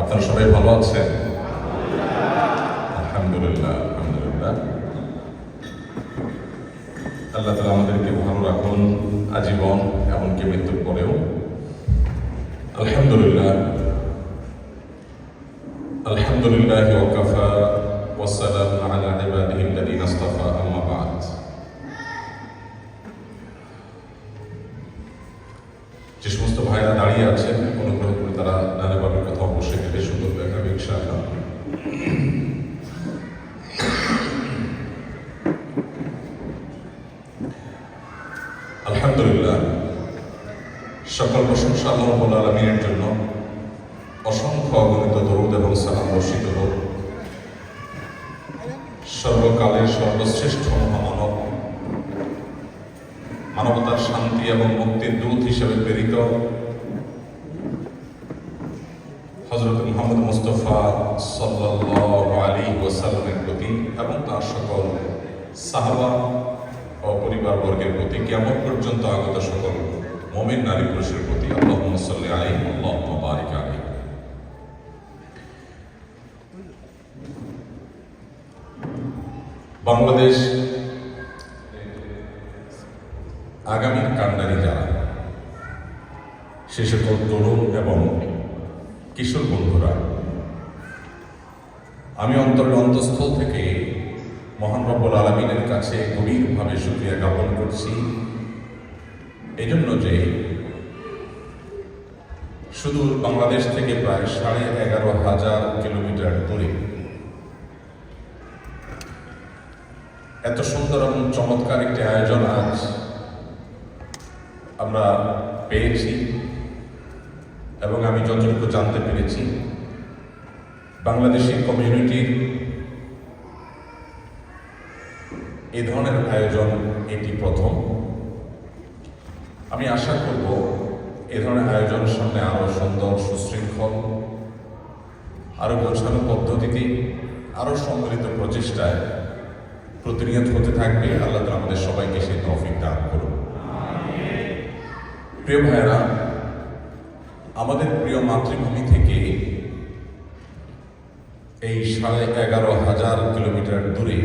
আপনারা সবাই ভালো আছেন? আলহামদুলিল্লাহ আলহামদুলিল্লাহ। আল্লাহ তাআলা আমাদেরকে ভালো রাখুন আজীবন, এমনকি মৃত্যুর পরেও। আলহামদুলিল্লাহ আলহামদুলিল্লাহ ওয়া কাফা ওয়া সালামুন আলা ইবাদিহি আল্লাযীনা ইসতাফা, আম্মা বা'দ। যে সমস্ত ভাইরা দাঁড়িয়ে আছেন, অনুগ্রহ করে তারা নানা বাবার কথা অবশ্যই কেটে সুন্দর দেখাবে ইনশাআল্লাহ। আলহামদুলিল্লাহ, সকল প্রশংসা আল্লাহ রাব্বুল আলামিনের জন্য। অসংখ্য অগণিত দরুদ এবং সালাম বর্ষিত হোক সর্বকালের সর্বশ্রেষ্ঠ মহামানব, মানবতার শান্তি এবং মুক্তির দূত হিসেবে প্রেরিত হযরত মুহাম্মদ মুস্তাফা সাল্লাল্লাহু আলাইহি ওয়াসাল্লামের প্রতি এবং তার সকল সাহাবা ও পরিবারবর্গের প্রতি, কিয়ামত পর্যন্ত আগত সকল মুমিন নারী পুরুষের প্রতি আল্লাহুম্মা সাল্লি আলাইহি আল্লাহুম্মা বারিক আলাইহি। বাংলাদেশ আগামীর কান্ডারি যারা, সে সকল তরুণ এবং কিশোর বন্ধুরা, আমি অন্তরের অন্তঃস্থল থেকে মহান রব্বুল আলামিনের কাছে গভীরভাবে শুকরিয়া জ্ঞাপন করছি এই জন্য যে সুদূর বাংলাদেশ থেকে প্রায় 11,500 কিলোমিটার দূরে এত সুন্দর এবং চমৎকার একটি আয়োজন আজ আমরা পেয়েছি এবং আমি যতটুকু জানতে পেরেছি বাংলাদেশি কমিউনিটির এই ধরনের আয়োজন এটি প্রথম। আমি আশা করব এ ধরনের আয়োজন সামনে আরো সুন্দর, সুশৃঙ্খল, আরো গোছানো পদ্ধতিতে, আরো সম্মিলিত প্রচেষ্টায় প্রতিনিয়ত হতে থাকবে। আল্লাহ তাআলা আমাদের সবাইকে সেই তৌফিক দান করুন। প্রিয় ভাইয়েরা, আমাদের প্রিয় মাতৃভূমি থেকে এই 11,500 কিলোমিটার দূরে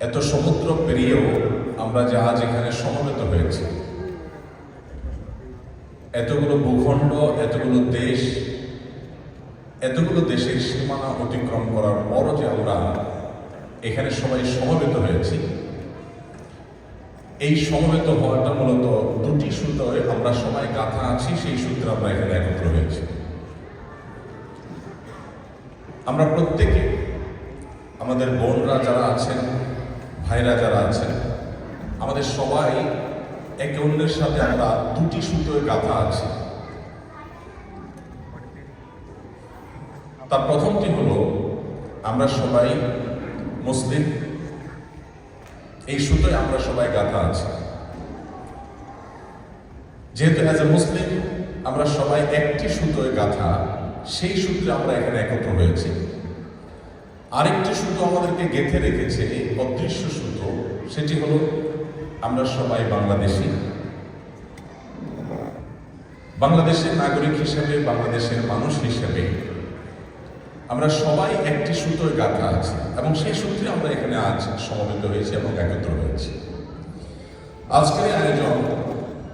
এত সমুদ্র পেরিয়েও আমরা যে আজ এখানে সমবেত হয়েছি, এতগুলো ভূখণ্ড, এতগুলো দেশ, এতগুলো দেশের সীমানা অতিক্রম করার পরও যে আমরা এখানে সবাই সমবেত হয়েছি, এই সমবেত হওয়াটা মূলত দুটি সূত্রে আমরা সবাই গাঁথা আছি। সেই সূত্রে আমরা এখানে একত্র হয়েছি। আমরা প্রত্যেকে, আমাদের বোনরা যারা আছেন, ভাইরা যারা আছেন, আমাদের সবাই একে অন্যের সাথে আমরা দুটি সূত্রে গাঁথা আছি। তার প্রথমটি হলো আমরা সবাই মুসলিম, এই সূত্রে আমরা সবাই গাঁথা আছি। যেহেতু অ্যাজ এ মুসলিম আমরা সবাই একটি সূত্রে গাঁথা, সেই সূত্রে আমরা এখানে একত্র হয়েছি। আরেকটি সূত্র আমাদেরকে গেঁথে রেখেছে, অদৃশ্য সূত্র, সেটি হলো আমরা সবাই বাংলাদেশি। বাংলাদেশের নাগরিক হিসেবে, বাংলাদেশের মানুষ হিসেবে আমরা সবাই একটি সূত্রে গাঁথা আছি এবং সেই সূত্রে আমরা এখানে আজ সমবেত হয়েছি এবং একত্র হয়েছি। আজকের আয়োজন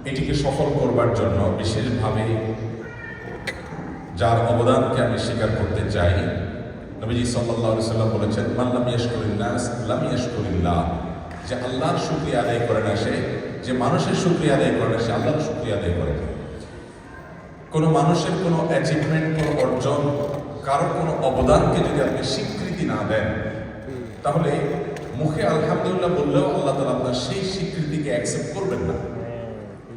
এটিকে সফল করবার জন্য বিশেষভাবে যার অবদানকে আমি স্বীকার করতে চাই, নবীজি সাল্লাল্লাহু আলাইহি ওয়াসাল্লাম বলেছেন, মান লাম ইয়াশকুরিন নাস লাম ইয়াশকুরিল্লাহ, যে আল্লাহর শুকরিয়া আদায় করে না সে, যে মানুষের শুকরিয়া আদায় করে না সে আল্লাহর শুকরিয়া আদায় করে না। কোনো মানুষের কোনো অ্যাচিভমেন্ট, কোনো অর্জন, কারো কোনো অবদানকে যদি আপনি স্বীকৃতি না দেন, তাহলে মুখে আলহামদুলিল্লাহ বললেও আল্লাহ তাআলা আপনার সেই স্বীকৃতিকে অ্যাকসেপ্ট করবেন না।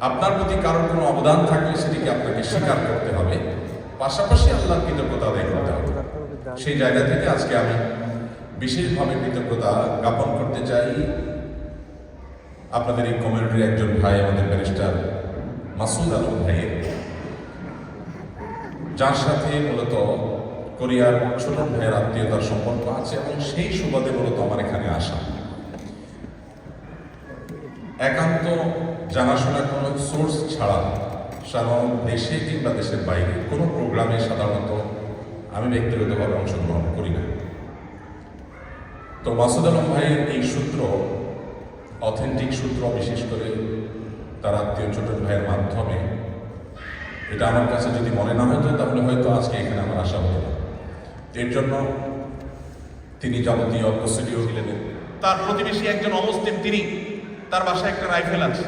আপনার প্রতি কারোর কোনো অবদান থাকলে সেটিকে আপনাকে স্বীকার করতে হবে, পাশাপাশি আল্লাহর কৃতজ্ঞতা আদায় করতে হবে। সেই জায়গা থেকে আজকে আমি বিশেষভাবে কৃতজ্ঞতা জ্ঞাপন করতে চাই আপনাদের এই কমিউনিটির একজন ভাই, আমাদের ব্যারিস্টার মাসুদ আলম ভাইয়ের, যার সাথে মূলত কোরিয়ার ছোট ভাইয়ের আত্মীয়তার সম্পর্ক আছে এবং সেই সুবাদে মূলত আমার এখানে আসা। একান্ত জানাশোনা কোনো সোর্স ছাড়া সারা দেশে কিংবা দেশের বাইরে কোনো প্রোগ্রামে সাধারণত আমি ব্যক্তিগতভাবে অংশগ্রহণ করি না। তো মাসুদ আলম ভাইয়ের এই সূত্র অথেন্টিক সূত্র, বিশেষ করে তার আত্মীয় ছোট ভাইয়ের মাধ্যমে, এটা আমার কাছে যদি মনে না হতো তাহলে হয়তো আজকে এখানে আমার আসা হতো না। এর জন্য তিনি যাবতীয় প্রসিডিও দিলেন। তার প্রতিবেশী একজন অমুসলিম, তিনি তার বাসায় একটা রাইফেল আছে।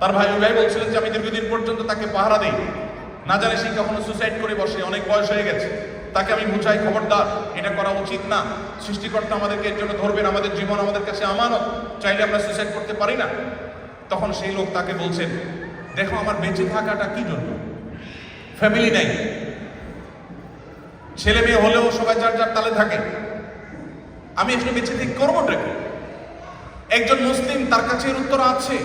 তার ভাই বলছিলেন যে আমি দীর্ঘদিন পর্যন্ত তাকে পাহারা দেই, না জানে সে কখনো সুসাইড করে বসে, অনেক বয়স হয়ে গেছে। তাকে আমি বুঝাই, খবরদার, এটা করা উচিত না, সৃষ্টিকর্তা আমাদেরকে এর জন্য ধরবেন, আমাদের জীবন আমাদের কাছে আমানত, চাইলে আমরা সুসাইড করতে পারি না। তখন সেই লোক তাকে বলছেন, দেখো আমার বেঁচে থাকাটা কি জন্য, ফ্যামিলি নাই, ছেলে মেয়ে হলেও সবাই যার যার তালে থাকে, আমি এখানে বেঁচে থেকে করবোটা কি? একজন মুসলিম, তার কাছে এর উত্তর আছে।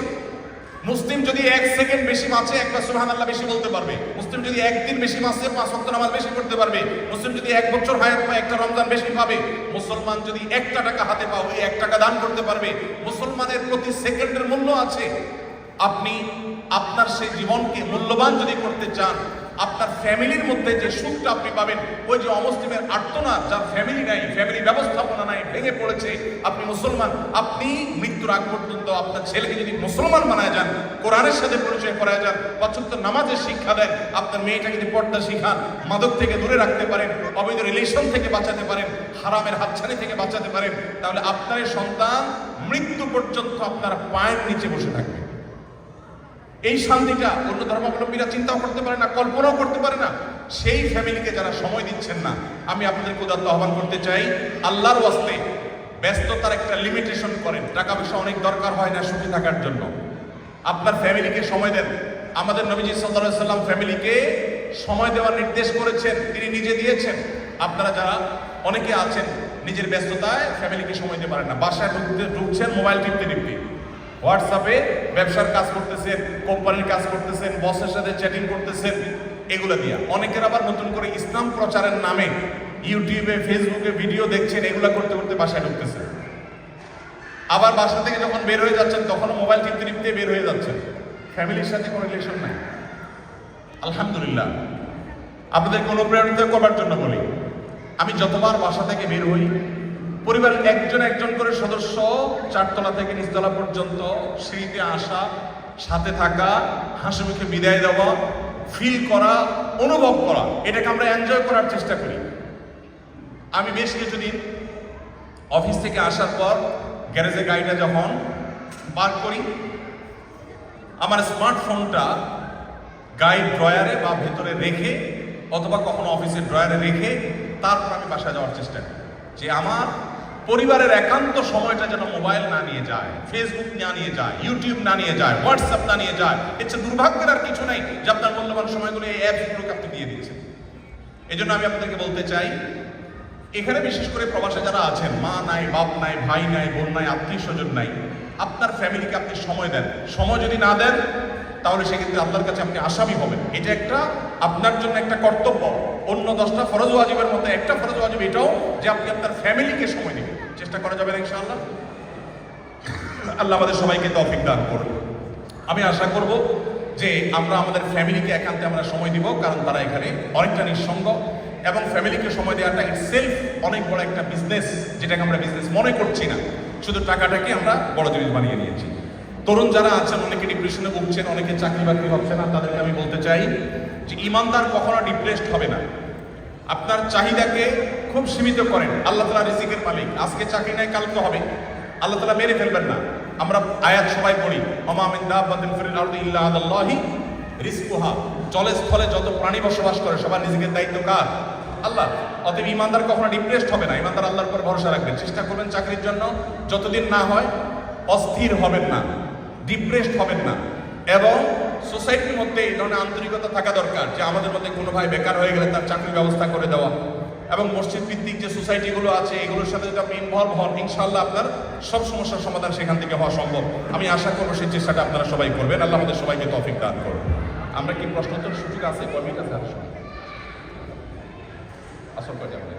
মুসলিম যদি 1 সেকেন্ড বেশি বাঁচে, একবার সুবহানাল্লাহ বেশি বলতে পারবে। মুসলিম যদি 1 দিন বেশি বাঁচে, 5 ওয়াক্ত নামাজ বেশি পড়তে পারবে। মুসলিম যদি 1 বছর হায়াত পায়, একটা রমজান বেশি পাবে। মুসলমান যদি 1 টাকা হাতে পাও, ওই 1 টাকা দান করতে পারবে। মুসলমানের প্রতি সেকেন্ডের মূল্য আছে। আপনি আপনার সেই জীবনকে মূল্যবান যদি করতে চান, আপনার ফ্যামিলির মধ্যে যে সুখটা আপনি পাবেন, ওই যে অমুসলিমের আর্তনাদ, যার ফ্যামিলি নাই, ফ্যামিলি ব্যবস্থাপনা নাই, ভেঙে পড়েছে, আপনি মুসলমান, আপনি মৃত্যুর আগ পর্যন্ত আপনার ছেলেকে যদি মুসলমান বানায় যান, কোরআনের সাথে পরিচয় করায় যান, 5 ওয়াক্ত নামাজের শিক্ষা দেন, আপনার মেয়েটাকে যদি পর্দা শিখান, মাদক থেকে দূরে রাখতে পারেন, অবৈধ রিলেশন থেকে বাঁচাতে পারেন, হারামের হাতছানি থেকে বাঁচাতে পারেন, তাহলে আপনার এই সন্তান মৃত্যু পর্যন্ত আপনার পায়ের নিচে বসে থাকবে। এই শান্তিটা অন্য ধর্মাবলম্বীরা চিন্তাও করতে পারে না, কল্পনাও করতে পারে না। সেই ফ্যামিলিকে যারা সময় দিচ্ছেন না, আমি আপনাদেরকে উদাত্ত আহ্বান করতে চাই, আল্লাহর ওয়াস্তে ব্যস্ততার একটা লিমিটেশন করেন। টাকা পয়সা অনেক দরকার হয় না সুখী থাকার জন্য। আপনার ফ্যামিলিকে সময় দেন। আমাদের নবীজি সাল্লাল্লাহু আলাইহি সাল্লাম ফ্যামিলিকে সময় দেওয়ার নির্দেশ করেছেন, তিনি নিজে দিয়েছেন। আপনারা যারা অনেকে আছেন নিজের ব্যস্ততায় ফ্যামিলিকে সময় দিতে পারেন না, বাসায় ঢুকছেন মোবাইল টিপতে টিপতে, হোয়াটসঅ্যাপে ব্যবসার কাজ করতেছেন, কোম্পানির কাজ করতেছেন, বসের সাথে চ্যাটিং করতেছেন, এগুলো দিয়া। অনেকের আবার নতুন করে ইসলাম প্রচারের নামে ইউটিউবে, ফেসবুকে ভিডিও দেখছেন, এগুলো করতে করতে বাসায় ঢুকতেছেন। আবার বাসা থেকে যখন বের হয়ে যাচ্ছেন, তখন মোবাইল টিপতে টিপতে বের হয়ে যাচ্ছেন। ফ্যামিলির সাথে কোনো রিলেশন নাই। আলহামদুলিল্লাহ, আপনাদেরকে অনুপ্রাণিত করবার জন্য বলি, আমি যতবার বাসা থেকে বের হই, পরিবারের একজন একজন করে সদস্য 4 তলা থেকে নিচতলা পর্যন্ত সিঁড়িতে আসা, সাথে থাকা, হাসি মুখে বিদায় দেওয়া, ফিল করা, অনুভব করা, এটাকে আমরা এনজয় করার চেষ্টা করি। আমি বেশ কিছুদিন অফিস থেকে আসার পর গ্যারেজে গাড়িটা যখন পার্ক করি, আমার স্মার্টফোনটা গাড়ির ড্রয়ারে বা ভেতরে রেখে, অথবা কখনো অফিসের ড্রয়ারে রেখে তারপর আমি বাসায় যাওয়ার চেষ্টা করি, যে আমার পরিবারের একান্ত সময়টা যেন মোবাইল না নিয়ে যায়, ফেসবুক না নিয়ে যায়, ইউটিউব না নিয়ে যায়, হোয়াটসঅ্যাপ না নিয়ে যায়। এর চেয়ে দুর্ভাগ্যের আর কিছু নাই যে আপনার মূল্যবান সময়গুলো এই অ্যাপগুলোকে আপনি দিয়ে দিচ্ছেন। এই জন্য আমি আপনাদেরকে বলতে চাই, এখানে বিশেষ করে প্রবাসে যারা আছেন, মা নাই, বাপ নাই, ভাই নাই, বোন নাই, আত্মীয় স্বজন নাই, আপনার ফ্যামিলিকে আপনি সময় দেন। সময় যদি না দেন, তাহলে সেক্ষেত্রে আল্লাহর কাছে আপনি আসামি হবেন। এটা একটা আপনার জন্য একটা কর্তব্য। অন্য 10টা ফরজ ওয়াজিবের মধ্যে একটা ফরজ ওয়াজিব এটাও, যে আপনি আপনার ফ্যামিলিকে সময় দিবেন। চেষ্টা করা যাবে না ইনশাআল্লাহ। আল্লাহ আমাদের সবাইকে তৌফিক দান করুন। আমি আশা করব যে আমরা আমাদের ফ্যামিলিকে একান্তে আমরা সময় দিব, কারণ তারা এখানে অনেকটা নিঃসঙ্গ, এবং ফ্যামিলিকে সময় দেওয়াটা ইটসেলফ অনেক বড় একটা বিজনেস, যেটাকে আমরা বিজনেস মনে করছি না, শুধু টাকাটাকে আমরা বড় জিনিস বানিয়ে নিয়েছি। তরুণ যারা আছেন, অনেকে ডিপ্রেশনে ভুগছেন, অনেকে চাকরি বাকরি হচ্ছে না, তাদেরকে আমি বলতে চাই যে ইমানদার কখনো ডিপ্রেসড হবে না। আপনার চাহিদাকে খুব সীমিত করেন। আল্লাহ তাআলা রিজিকের মালিক, আজকে চাকরি নাই কালকে হবে, আল্লাহ তাআলা মেরে ফেলবেন না। আমরা আয়াত সবাই পড়ি, ওমা মিন দাব্বাতিন ফিল আরদি ইল্লা আলাল্লাহি রিজকুহা। জলে স্থলে যত প্রাণী বসবাস করে সবার রিজিকের দায়িত্ব কার? আল্লাহ। অতএব ইমানদার কখনো ডিপ্রেসড হবে না। ইমানদার আল্লাহর উপর ভরসা রাখবেন। চেষ্টা করবেন চাকরির জন্য, যতদিন না হয় অস্থির হবেন না, ডিপ্রেসড হবেন না। এবং সোসাইটির মধ্যে এই ধরনের আন্তরিকতা থাকা দরকার, যে আমাদের মধ্যে কোনো ভাই বেকার হয়ে গেলে তার চাকরির ব্যবস্থা করে দেওয়া। এবং মসজিদ ভিত্তিক যে সোসাইটিগুলো আছে, এগুলোর সাথে যদি আপনি ইনভলভ হন, ইনশাআল্লাহ আপনার সব সমস্যার সমাধান সেখান থেকে হওয়া সম্ভব। আমি আশা করবো সেই চেষ্টাটা আপনারা সবাই করবেন। আল্লাহ আমাদের সবাইকে তৌফিক দান করুন। আমরা কি প্রশ্নোত্তর সুযোগ আছে? কমিট আছে আসল করে যাবেন।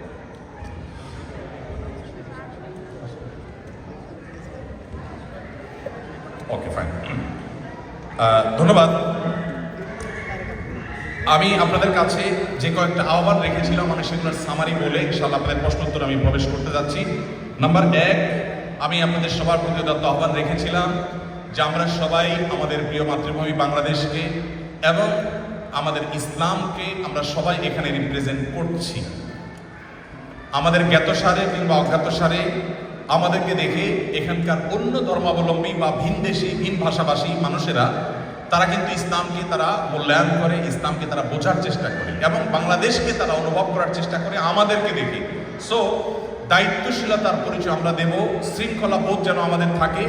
ওকে, ফাইন, ধন্যবাদ। আমি আপনাদের কাছে যে কয়েকটা আহ্বান রেখেছিলাম আমি সেগুলোর সামারি বলে ইনশাআল্লাহ আপনাদের প্রশ্ন উত্তর আমি প্রবেশ করতে যাচ্ছি। নাম্বার 1, আমি আপনাদের সবার প্রতি দত্ত আহ্বান রেখেছিলাম যে আমরা সবাই আমাদের প্রিয় মাতৃভূমি বাংলাদেশকে এবং আমাদের ইসলামকে আমরা সবাই এখানে রিপ্রেজেন্ট করছি। আমাদের জ্ঞাতসারে কিংবা অজ্ঞাতসারে আমাদেরকে দেখে এখানকার অন্য ধর্মাবলম্বী বা ভিনদেশী ভিন ভাষাভাষী মানুষেরা তারা কিন্তু ইসলামকে তারা মূল্যায়ন করে, ইসলামকে তারা বোঝার চেষ্টা করে এবং বাংলাদেশকে তারা অনুভব করার চেষ্টা করে আমাদেরকে দেখে। সো দায়িত্বশীলতার পরিচয় আমরা দেব, শৃঙ্খলা বোধ যেন আমাদের থাকে।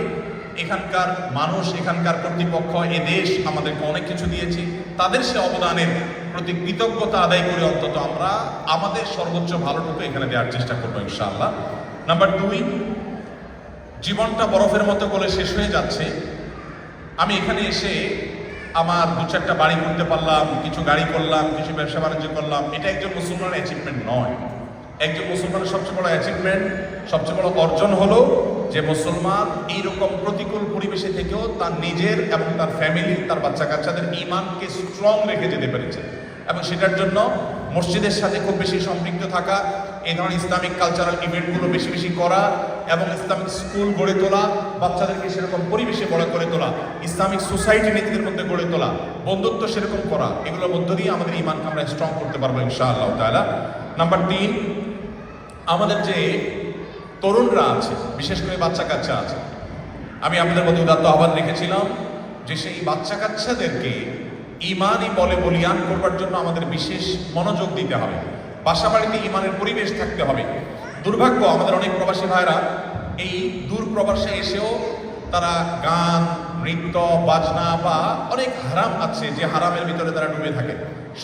এখানকার মানুষ, এখানকার কর্তৃপক্ষ, এ দেশ আমাদেরকে অনেক কিছু দিয়েছে, তাদের সে অবদানের প্রতি কৃতজ্ঞতা আদায় করে অন্তত আমরা আমাদের সর্বোচ্চ ভালোটুকু এখানে দেওয়ার চেষ্টা করবো ইনশাআল্লাহ। নাম্বার 2, জীবনটা বরফের মতো করে শেষ হয়ে যাচ্ছে। আমি এখানে এসে আমার 2-4টা বাড়ি করতে পারলাম, কিছু গাড়ি করলাম, কিছু ব্যবসা বাণিজ্য করলাম, এটা একজন মুসলমানের অ্যাচিভমেন্ট নয়। একজন মুসলমানের সবচেয়ে বড় অ্যাচিভমেন্ট, সবচেয়ে বড় অর্জন হলো যে মুসলমান এইরকম প্রতিকূল পরিবেশে থেকেও তার নিজের এবং তার ফ্যামিলি, তার বাচ্চা কাচ্চাদের ঈমানকে স্ট্রং রেখে যেতে পেরেছে এবং সেটার জন্য মসজিদের সাথে খুব বেশি সম্পৃক্ত থাকা, এই ধরনের ইসলামিক কালচারাল ইভেন্টগুলো বেশি বেশি করা এবং ইসলামিক স্কুল গড়ে তোলা, বাচ্চাদেরকে সেরকম পরিবেশে বড় করে তোলা, ইসলামিক সোসাইটি নিজেদের মধ্যে গড়ে তোলা, বন্ধুত্ব সেরকম করা, এগুলোর মধ্য দিয়ে আমাদের ঈমানকে আমরা স্ট্রং করতে পারবো ইনশাআল্লাহ তাআলা। নাম্বার 3, আমাদের যে তরুণরা আছে, বিশেষ করে বাচ্চা কাচ্চা আছে, আমি আপনাদের মধ্যে উদাত্ত আহ্বান রেখেছিলাম যে সেই বাচ্চা কাচ্চাদেরকে ঈমানই বলে বলিয়ান করবার জন্য আমাদের বিশেষ মনোযোগ দিতে হবে। বাসা বাড়িতে ঈমানের পরিবেশ থাকতে হবে। দুর্ভাগ্য, আমাদের অনেক প্রবাসী ভাইরা এই দূর প্রবাসে এসেও তারা গান, নৃত্য, বাজনা বা অনেক হারাম আছে যে হারামের ভিতরে তারা ডুবে থাকে।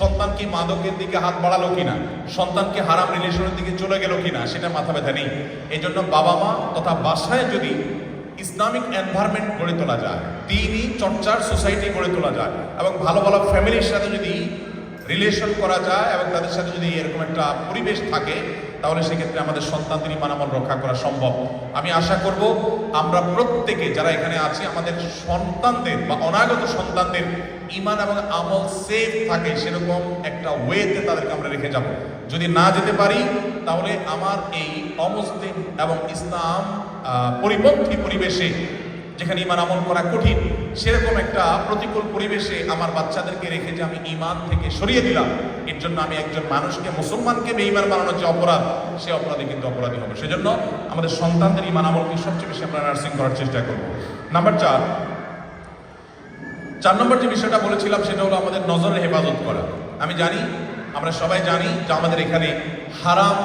সন্তান কি মাদকের দিকে হাত বাড়ালো কিনা, সন্তান কি হারাম রিলেশনের দিকে চলে গেল কিনা, সেটা মাথা ব্যথা নেই। এই জন্য বাবা মা তথা বাসায় যদি ইসলামিক এনভায়রনমেন্ট গড়ে তোলা যায়, দিনই চর্চার সোসাইটি গড়ে তোলা যায় এবং ভালো ভালো ফ্যামিলির সাথে যদি রিলেশন করা যায় এবং তাদের সাথে যদি এরকম একটা পরিবেশ থাকে, তাহলে সেক্ষেত্রে আমাদের সন্তানদের ঈমান আমল রক্ষা করা সম্ভব। আমি আশা করব আমরা প্রত্যেকে যারা এখানে আছি আমাদের সন্তানদের বা অনাগত সন্তানদের ঈমান এবং আমল সেফ থাকে সেরকম একটা ওয়েতে তাদেরকে আমরা রেখে যাব। যদি না যেতে পারি তাহলে আমার এই অমুসলিম এবং ইসলাম পরিপন্থী পরিবেশে, যেখানে ঈমান আমল করা কঠিন, সেরকম একটা প্রতিকূল পরিবেশে আমার বাচ্চাদেরকে রেখে যে আমি ঈমান থেকে সরিয়ে দিলাম, এর জন্য আমি একজন মানুষকে, মুসলমানকে বেঈমান বানানোর যে অপরাধ, সে অপরাধে কিন্তু অপরাধী হবে। সেজন্য আমাদের সন্তানদের ঈমান আমলকে সবচেয়ে বেশি আমরা নার্সিং করার চেষ্টা করব। নাম্বার 4 নম্বর যে বিষয়টা বলেছিলাম সেটা হলো আমাদের নজরের হেফাজত করা। আমি জানি, আমরা সবাই জানি যে আমাদের এখানে হারাম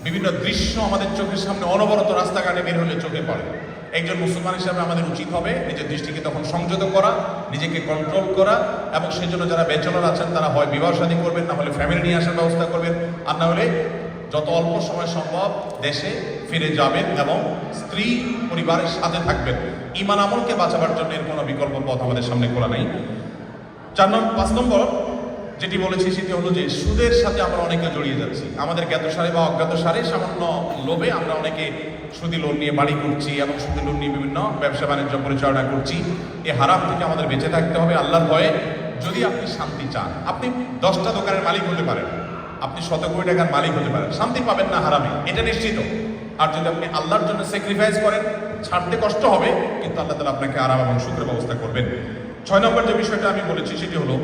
বিভিন্ন দৃশ্য আমাদের চোখের সামনে অনবরত রাস্তাঘাটে বের হলে চোখে পড়ে। একজন মুসলমান হিসাবে আমাদের উচিত হবে নিজের দৃষ্টিকে তখন সংযত করা, নিজেকে কন্ট্রোল করা এবং সেই জন্য যারা ব্যাচেলর আছেন তারা হয় বিবাহ শাদী করবেন, না হলে ফ্যামিলি নিয়ে আসার ব্যবস্থা করবেন, আর না হলে যত অল্প সময় সম্ভব দেশে ফিরে যাবেন এবং স্ত্রী পরিবারের সাথে থাকবেন। ঈমান আমলকে বাঁচাবার জন্য এর কোনো বিকল্প পথ আমাদের সামনে খোলা নেই। 5 নম্বর যেটি বলেছি সেটি হলো যে সুদের সাথে আমরা অনেকে জড়িয়ে যাচ্ছি। আমাদের জ্ঞাতসারে বা অজ্ঞাতসারে সামান্য লোভে আমরা অনেকে সুদি লোন নিয়ে বাড়ি করছি এবং সুদি লোন নিয়ে বিভিন্ন ব্যবসা বাণিজ্য পরিচালনা করছি। এই হারাম থেকে আমাদের বেঁচে থাকতে হবে আল্লাহর ভয়ে। যদি আপনি শান্তি চান, আপনি 10টা দোকানের মালিক হতে পারেন, আপনি 100 কোটি টাকার মালিক হতে পারেন, শান্তি পাবেন না হারামে, এটা নিশ্চিত। আর যদি আপনি আল্লাহর জন্য স্যাক্রিফাইস করেন, ছাড়তে কষ্ট হবে, কিন্তু আল্লাহ তাআলা আপনাকে আরাম এবং সুখের ব্যবস্থা করবেন। 6 নম্বর যে বিষয়টা আমি বলেছি সেটি হলো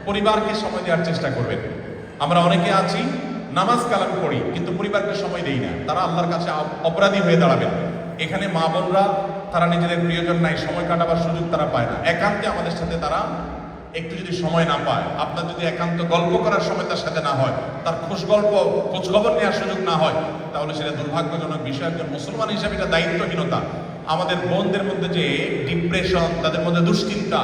পরিবারকে সময় দেওয়ার চেষ্টা করবেন। আমরা অনেকে আছি নামাজ কালাম পড়ি কিন্তু পরিবারকে সময় দেই না, তারা আল্লাহর কাছে অপরাধী হয়ে দাঁড়াবেন। এখানে মা বোনরা তারা নিজেদের প্রিয়জন নাই, সময় কাটাবার সুযোগ তারা পায় না। একান্তে আমাদের সাথে তারা একটু যদি সময় না পায়, আপনার যদি একান্ত গল্প করার সময় তার সাথে না হয়, তার খোঁজখবর নেওয়ার সুযোগ না হয়, তাহলে সেটা দুর্ভাগ্যজনক বিষয়। একজন মুসলমান হিসাবে এটা দায়িত্বহীনতা। আমাদের বোনদের মধ্যে যে ডিপ্রেশন, তাদের মধ্যে দুশ্চিন্তা,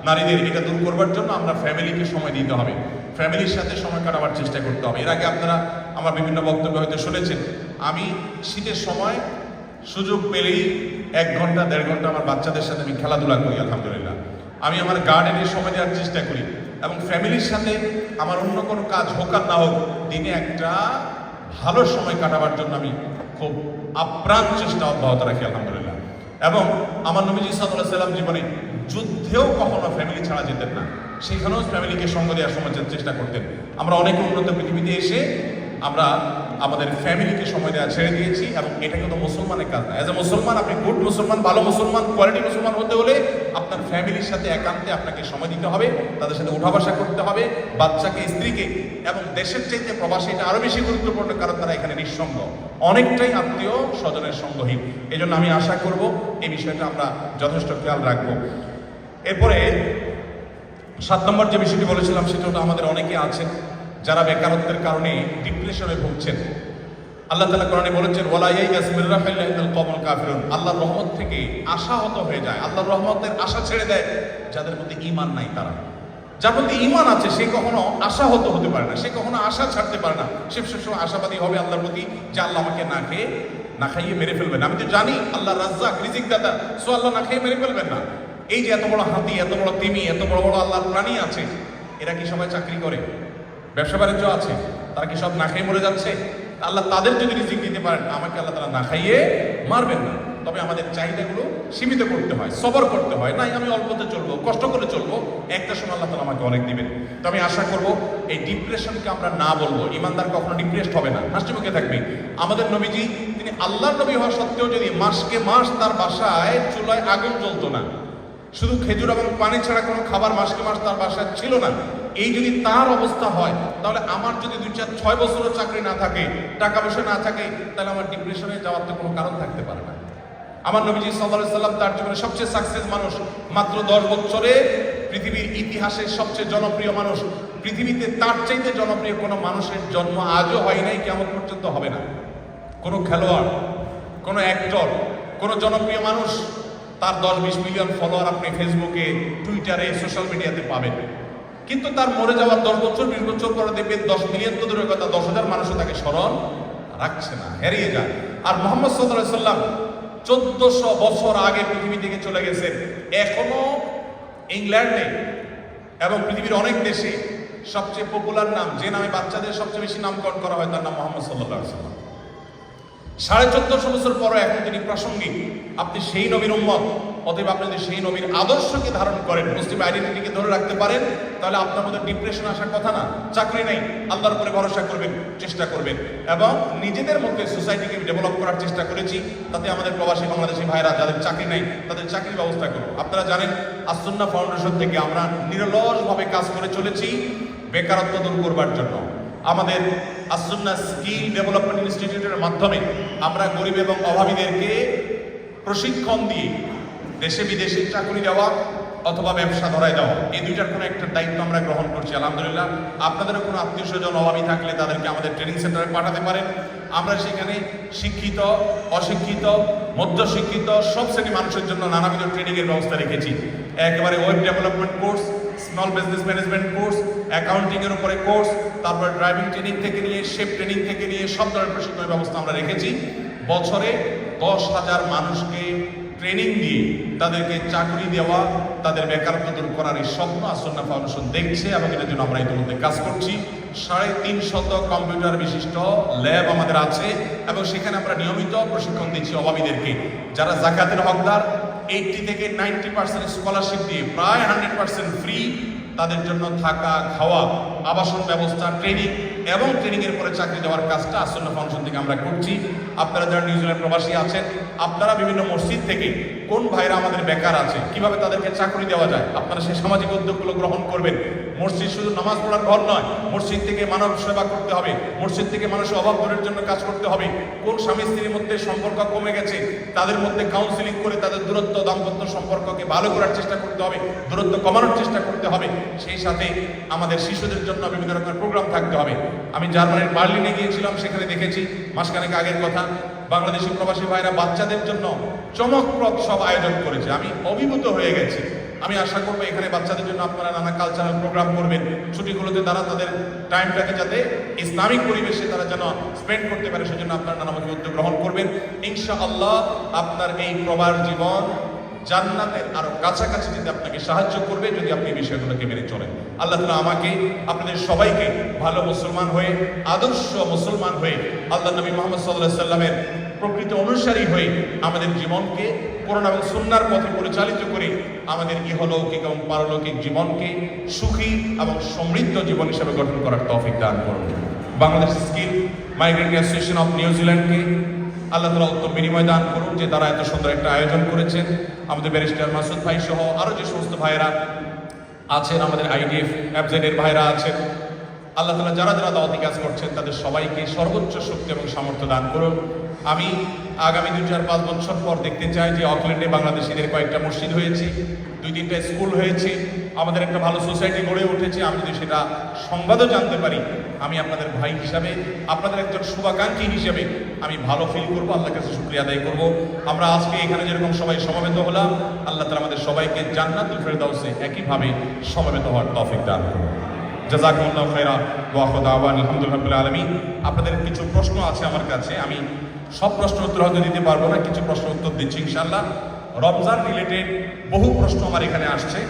নারীদের, এটা দূর করবার জন্য আমরা ফ্যামিলিকে সময় দিতে হবে, ফ্যামিলির সাথে সময় কাটাবার চেষ্টা করতে হবে। এর আগে আপনারা আমার বিভিন্ন বক্তব্য হয়তো শুনেছেন, আমি শীতের সময় সুযোগ পেলেই 1 ঘন্টা 1.5 ঘন্টা আমার বাচ্চাদের সাথে আমি খেলাধুলা করি। আলহামদুলিল্লাহ, আমি আমার গার্ডেনে সময় দেওয়ার চেষ্টা করি এবং ফ্যামিলির সাথে আমার অন্য কোনো কাজ হোক আর না হোক, দিনে একটা ভালো সময় কাটাবার জন্য আমি খুব আপ্রাণ চেষ্টা অব্যাহত রাখি আলহামদুলিল্লাহ। এবং আমার নবীজি সাল্লাল্লাহু আলাইহি ওয়াসাল্লাম জীবনে যুদ্ধেও কখনো ফ্যামিলি ছাড়া যেতেন না। সেখানেও ফ্যামিলিকে সঙ্গ দেওয়ার সময় চেষ্টা করতেন। আমরা অনেক উন্নত পৃথিবীতে এসে আমরা আমাদের ফ্যামিলিকে সময় দেওয়া ছেড়ে দিয়েছি, এবং এটা কিন্তু মুসলমানের কাজ না। অ্যাজ এ মুসলমান, আপনি গুড মুসলমান, ভালো মুসলমান, কোয়ালিটি মুসলমান হতে হলে আপনার ফ্যামিলির সাথে একান্তে আপনাকে সময় দিতে হবে, তাদের সাথে উঠা বসা করতে হবে, বাচ্চাকে, স্ত্রীকে। এবং দেশের চাইতে প্রবাসী এটা আরো বেশি গুরুত্বপূর্ণ, কারণ তারা এখানে নিঃসঙ্গ, অনেকটাই আত্মীয় স্বজনের সঙ্গহীন। এই জন্য আমি আশা করব এই বিষয়টা আমরা যথেষ্ট খেয়াল রাখবো। এরপরে 7 নম্বর যে বিষয়টি বলেছিলাম সেটা হলো আমাদের অনেকে আছেন যারা বেকারত্বের কারণে ডিপ্রেশনে ভুগছেন। আল্লাহ তাআলা কোরআনে বলেছেন, ওয়ালা ইয়াইয়াস মির রাহমাতিল্লাহিল কওমুল কাফিরুন। আল্লাহর রহমত থেকে আশাহত হয়ে যায়, আল্লাহর রহমতের আশা ছেড়ে দেয় যাদের মধ্যে ঈমান নাই। তারা, যার মধ্যে ঈমান আছে, সে কখনো আশাহত হতে পারে না, সে কখনো আশা ছাড়তে পারে না। সে সবসময় আশাবাদী হবে আল্লাহর প্রতি যে আল্লাহ আমাকে না খাইয়ে মেরে ফেলবেন। আমি তো জানি আল্লাহ রাজ্জাক, রিজিক দাতা, সো আল্লাহ না খাইয়ে মেরে ফেলবেন না। এই যে এত বড় হাতি, এত বড় তিমি, এত বড় বড় আল্লাহর প্রাণী আছে, এরা কি সবাই চাকরি করে? ব্যবসা বাণিজ্য আছে, তারা কি সব না খেয়ে মরে যাচ্ছে? আল্লাহ তাদের যদি রিজিক দিতে পারেন, আমাকে আল্লাহ তারা না খাইয়ে মারবেন না। তবে আমাদের চাহিদাগুলো সীমিত করতে হয়, সবর করতে হয়। নাই আমি অল্পতে চলবো, কষ্ট করে চলবো, একটা সময় আল্লাহ তাআলা আমাকে অনেক দিবেন। তো আমি আশা করব এই ডিপ্রেশনকে আমরা না বলবো। ইমানদার কখনো ডিপ্রেসড হবে না, হাসি মুখে থাকবে। আমাদের নবীজি, তিনি আল্লাহর নবী হওয়া সত্ত্বেও যদি মাসকে মাস তার বাসায় চুলায় আগুন জ্বলতো না, শুধু খেজুর এবং পানি ছাড়া কোনো খাবার মাসকে মাস তার বাসায় ছিল না, এই যদি তার অবস্থা হয়, তাহলে আমার যদি 2-4-6 বছরও চাকরি না থাকে, টাকা পয়সা না থাকে, তাহলে আমার ডিপ্রেশনে যাওয়ার তো কোনো কারণ থাকতে পারে না। আমার নবীজি সাল্লাল্লাহু আলাইহি সাল্লাম তার জীবনে সবচেয়ে সাকসেস মানুষ, মাত্র 10 বছরে পৃথিবীর ইতিহাসের সবচেয়ে জনপ্রিয় মানুষ। পৃথিবীতে তার চাইতে জনপ্রিয় কোনো মানুষের জন্ম আজও হয় নাই, কিয়ামত পর্যন্ত হবে না। কোনো খেলোয়াড়, কোনো অ্যাক্টর, কোনো জনপ্রিয় মানুষ তার 10-20 মিলিয়ন ফলোয়ার আপনি ফেসবুকে, টুইটারে, সোশ্যাল মিডিয়াতে পাবেন, কিন্তু তার মরে যাওয়ার 10 বছর 20 বছর পরে দেখবেন 10 মিলিয়ন তো দূরের কথা, 10,000 মানুষও তাকে স্মরণ রাখছে না, হারিয়ে যায়। আর মুহাম্মদ সাল্লাল্লাহু আলাইহি সাল্লাম 1400 বছর আগে পৃথিবী থেকে চলে গেছেন, এখনো ইংল্যান্ডে এবং পৃথিবীর অনেক দেশে সবচেয়ে পপুলার নাম, যে নামে বাচ্চাদের সবচেয়ে বেশি নামকরণ করা হয়, তার নাম মুহাম্মদ সাল্লাল্লাহু আলাইহি সাল্লাম। 1450 বছর পরও এখন তিনি প্রাসঙ্গিক। আপনি সেই নবীর উম্মত, অতএব আপনি যদি সেই নবীর আদর্শকে ধারণ করেন, মুসলিম আইডেন্টিটিকে ধরে রাখতে পারেন, তাহলে আপনার মধ্যে ডিপ্রেশন আসার কথা না। চাকরি নেই, আল্লাহর উপরে ভরসা করবেন, চেষ্টা করবেন, এবং নিজেদের মধ্যে সোসাইটিকে ডেভেলপ করার চেষ্টা করেছি। তাতে আমাদের প্রবাসী বাংলাদেশি ভাইরা যাদের চাকরি নেই, তাদের চাকরির ব্যবস্থা করব। আপনারা জানেন আসুন্নাহ ফাউন্ডেশন থেকে আমরা নিরলসভাবে কাজ করে চলেছি বেকারত্ব দূর করবার জন্য। আমাদের আসুন্নাহ স্কিল ডেভেলপমেন্ট ইনস্টিটিউটের মাধ্যমে আমরা গরিব এবং অভাবীদেরকে প্রশিক্ষণ দিয়ে দেশে বিদেশে চাকরি দেওয়া অথবা ব্যবসা ধরায় দেওয়া, এই দুইটার কোনো একটা দায়িত্ব আমরা গ্রহণ করছি। আলহামদুলিল্লাহ, আপনাদেরও কোনো আত্মীয় স্বজন অভাবী থাকলে তাদেরকে আমাদের ট্রেনিং সেন্টারে পাঠাতে পারেন। আমরা সেখানে শিক্ষিত, অশিক্ষিত, মধ্যশিক্ষিত সব শ্রেণী মানুষের জন্য নানাবিধ ট্রেনিংয়ের ব্যবস্থা রেখেছি। একেবারে web development course, small business management course, অ্যাকাউন্টিংয়ের উপরে কোর্স, তারপর ড্রাইভিং ট্রেনিং থেকে নিয়ে শেফ ট্রেনিং থেকে নিয়ে সব ধরনের প্রশিক্ষণের ব্যবস্থা আমরা রেখেছি। বছরে 10,000 মানুষকে ট্রেনিং দিয়ে তাদেরকে চাকরি দেওয়া, তাদের বেকারত্ব দূর করার এই স্বপ্ন আসুন্নাহ ফাউন্ডেশন দেখছে, এবং এটার জন্য আমরা ইতিমধ্যে কাজ করছি। 350 কম্পিউটার বিশিষ্ট ল্যাব আমাদের আছে, এবং সেখানে আমরা নিয়মিত প্রশিক্ষণ দিচ্ছি অভাবীদেরকে। যারা যাকাতের হকদার, 80 থেকে 90% স্কলারশিপ দিয়ে প্রায় 100% ফ্রি তাদের জন্য থাকা, খাওয়া, আবাসন ব্যবস্থা, ট্রেনিং এবং ট্রেনিংয়ের পরে চাকরি দেওয়ার কাজটা আসুন্নাহ ফাউন্ডেশন থেকে আমরা করছি। আপনারা যারা নিউজিল্যান্ড প্রবাসী আছেন, আপনারা বিভিন্ন মসজিদ থেকে কোন ভাইরা আমাদের বেকার আছে, কিভাবে তাদেরকে চাকরি দেওয়া যায়, আপনারা সেই সামাজিক উদ্যোগগুলো গ্রহণ করবেন। মসজিদ শুধু নামাজ পড়ার ঘর নয়, মসজিদ থেকে মানব সেবা করতে হবে, মসজিদ থেকে মানুষের অভাব দূরের জন্য কাজ করতে হবে। কোন স্বামী স্ত্রীর মধ্যে সম্পর্ক কমে গেছে, তাদের মধ্যে কাউন্সিলিং করে তাদের দূরত্ব, দাম্পত্য সম্পর্ককে ভালো করার চেষ্টা করতে হবে, দূরত্ব কমানোর চেষ্টা করতে হবে। সেই সাথে আমাদের শিশুদের জন্য বিভিন্ন রকমের প্রোগ্রাম থাকতে হবে। আমি জার্মানির বার্লিনে গিয়েছিলাম, সেখানে দেখেছি মাসখানেক আগের কথা, বাংলাদেশি প্রবাসী ভাইরা বাচ্চাদের জন্য চমকপ্রদ সব আয়োজন করেছে। আমি অভিভূত হয়ে গেছি। আমি আশা করবো এখানে বাচ্চাদের জন্য আপনারা নানা কালচারাল প্রোগ্রাম করবেন, ছুটিগুলোতে তারা তাদের টাইমটাকে যাতে ইসলামিক পরিবেশে তারা যেন স্পেন্ড করতে পারে, সেজন্য আপনারা নানামুখী উদ্যোগ গ্রহণ করবেন। ইনশাআল্লাহ আপনার এই প্রবার জীবন জান্নাতের আরো কাছাকাছি যেতে আপনাকে সাহায্য করবে, যদি আপনি এই বিষয়গুলোকে মেনে চলেন। আল্লাহ তাআলা আমাকে, আপনাদের সবাইকে ভালো মুসলমান হয়ে, আদর্শ মুসলমান হয়ে, আল্লাহ নবী মুহাম্মদ সাল্লাল্লাহু আলাইহি সাল্লামের প্রকৃত অনুসারী হয়ে আমাদের জীবনকে কোরআন এবং সুন্নাহর পথে পরিচালিত করে আমাদের ইহলৌকিক এবং পারলৌকিক জীবনকে সুখী এবং সমৃদ্ধ জীবন হিসেবে গঠন করার তৌফিক দান করুন। Bangladesh skill migrant association of নিউজিল্যান্ডকে আল্লাহ তাআলা উত্তম বিনিময় দান করুন, যে তারা এত সুন্দর একটা আয়োজন করেছেন। আমাদের ব্যারিস্টার মাসুদ ভাই সহ আরও যে সমস্ত ভাইয়েরা আছেন, আমাদের IDF FZ এর ভাইরা আছেন, আল্লাহ তাআলা যারা যারা দাওয়াতি কাজ করছেন তাদের সবাইকে সর্বোচ্চ শক্তি এবং সামর্থ্য দান করুন। আমি আগামী 2-4-5 বছর পর দেখতে চাই যে অকল্যান্ডে বাংলাদেশিদের কয়েকটা মসজিদ হয়েছে, 2-3টা স্কুল হয়েছে, আমাদের একটা ভালো সোসাইটি গড়ে উঠেছে। আমি যদি সেটা সংবাদও জানতে পারি, আমি আপনাদের ভাই হিসাবে, আপনাদের একজন শুভাকাঙ্ক্ষী হিসেবে আমি ভালো ফিল করবো, আল্লাহর কাছে শুকরিয়া আদায় করবো। আমরা আজকে এখানে যেরকম সবাই সমবেত হলাম, আল্লাহ তাআলা আমাদের সবাইকে জান্নাতুল ফেরদাউসে একইভাবে সমবেত হওয়ার তৌফিক দান করুন। জাযাকুমুল্লাহু খাইরা ওয়া আখিরু দাওয়ানা আলহামদুলিল্লাহি রাব্বিল আলামিন। আপনাদের কিছু প্রশ্ন আছে আমার কাছে, আমি সব প্রশ্নের উত্তর হয়তো দিতে পারবো না, কিছু প্রশ্ন উত্তর দিচ্ছি ইনশাআল্লাহ। রমজান রিলেটেড বহু প্রশ্ন আমার এখানে আসছে,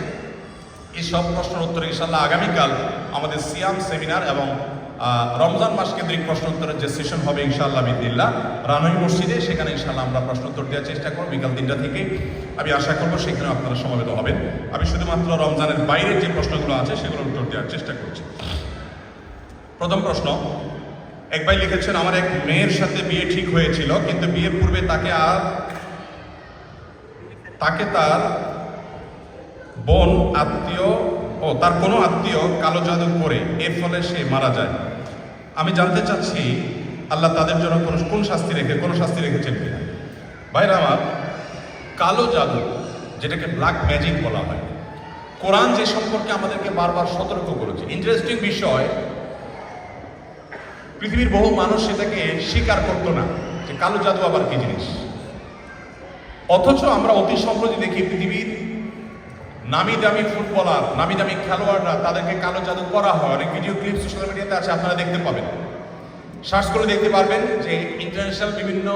এই সব প্রশ্নের উত্তর ইনশাআল্লাহ আগামীকাল আমাদের সিয়াম সেমিনার এবং রমজান মাস কেন্দ্রিক প্রশ্ন উত্তরের যে সেশন হবে ইনশাআল্লাহ বিদিল্লাহ রানই মসজিদে, সেখানে ইনশাআল্লাহ আমরা প্রশ্ন উত্তর দেওয়ার চেষ্টা করব বিকাল 3টা থেকে। আমি আশা করব সেখানে আপনারা সমবেত হবেন। আমি শুধুমাত্র রমজানের বাইরের যে প্রশ্নগুলো আছে সেগুলোর উত্তর দেওয়ার চেষ্টা করছি। প্রথম প্রশ্ন, এক ভাই লিখেছেন, আমার এক মেয়ের সাথে বিয়ে ঠিক হয়েছিল, কিন্তু বিয়ের পূর্বে তাকে তার বোন আত্মীয় তার কোনো আত্মীয় কালো জাদু করে, এর ফলে সে মারা যায়। আমি জানতে চাচ্ছি আল্লাহ তাদের জন্য কোন শাস্তি রেখেছেন কিনা। ভাইরা আমার, কালো জাদু যেটাকে ব্ল্যাক ম্যাজিক বলা হয়, কোরআন যে সম্পর্কে আমাদেরকে বারবার সতর্ক করেছে। ইন্টারেস্টিং বিষয়, পৃথিবীর বহু মানুষ সেটাকে স্বীকার করতো না যে কালো জাদু আবার কি জিনিস, অথচ আমরা অতি সম্প্রতি দেখি পৃথিবীর নামি দামি ফুটবলার, নামি দামি খেলোয়াড়রা, তাদেরকে কালো জাদু করা হয়। অনেক ভিডিও ক্লিপ সোশ্যাল মিডিয়াতে আছে, আপনারা দেখতে পাবেন, সার্চ করে দেখতে পারবেন যে ইন্টারন্যাশনাল বিভিন্ন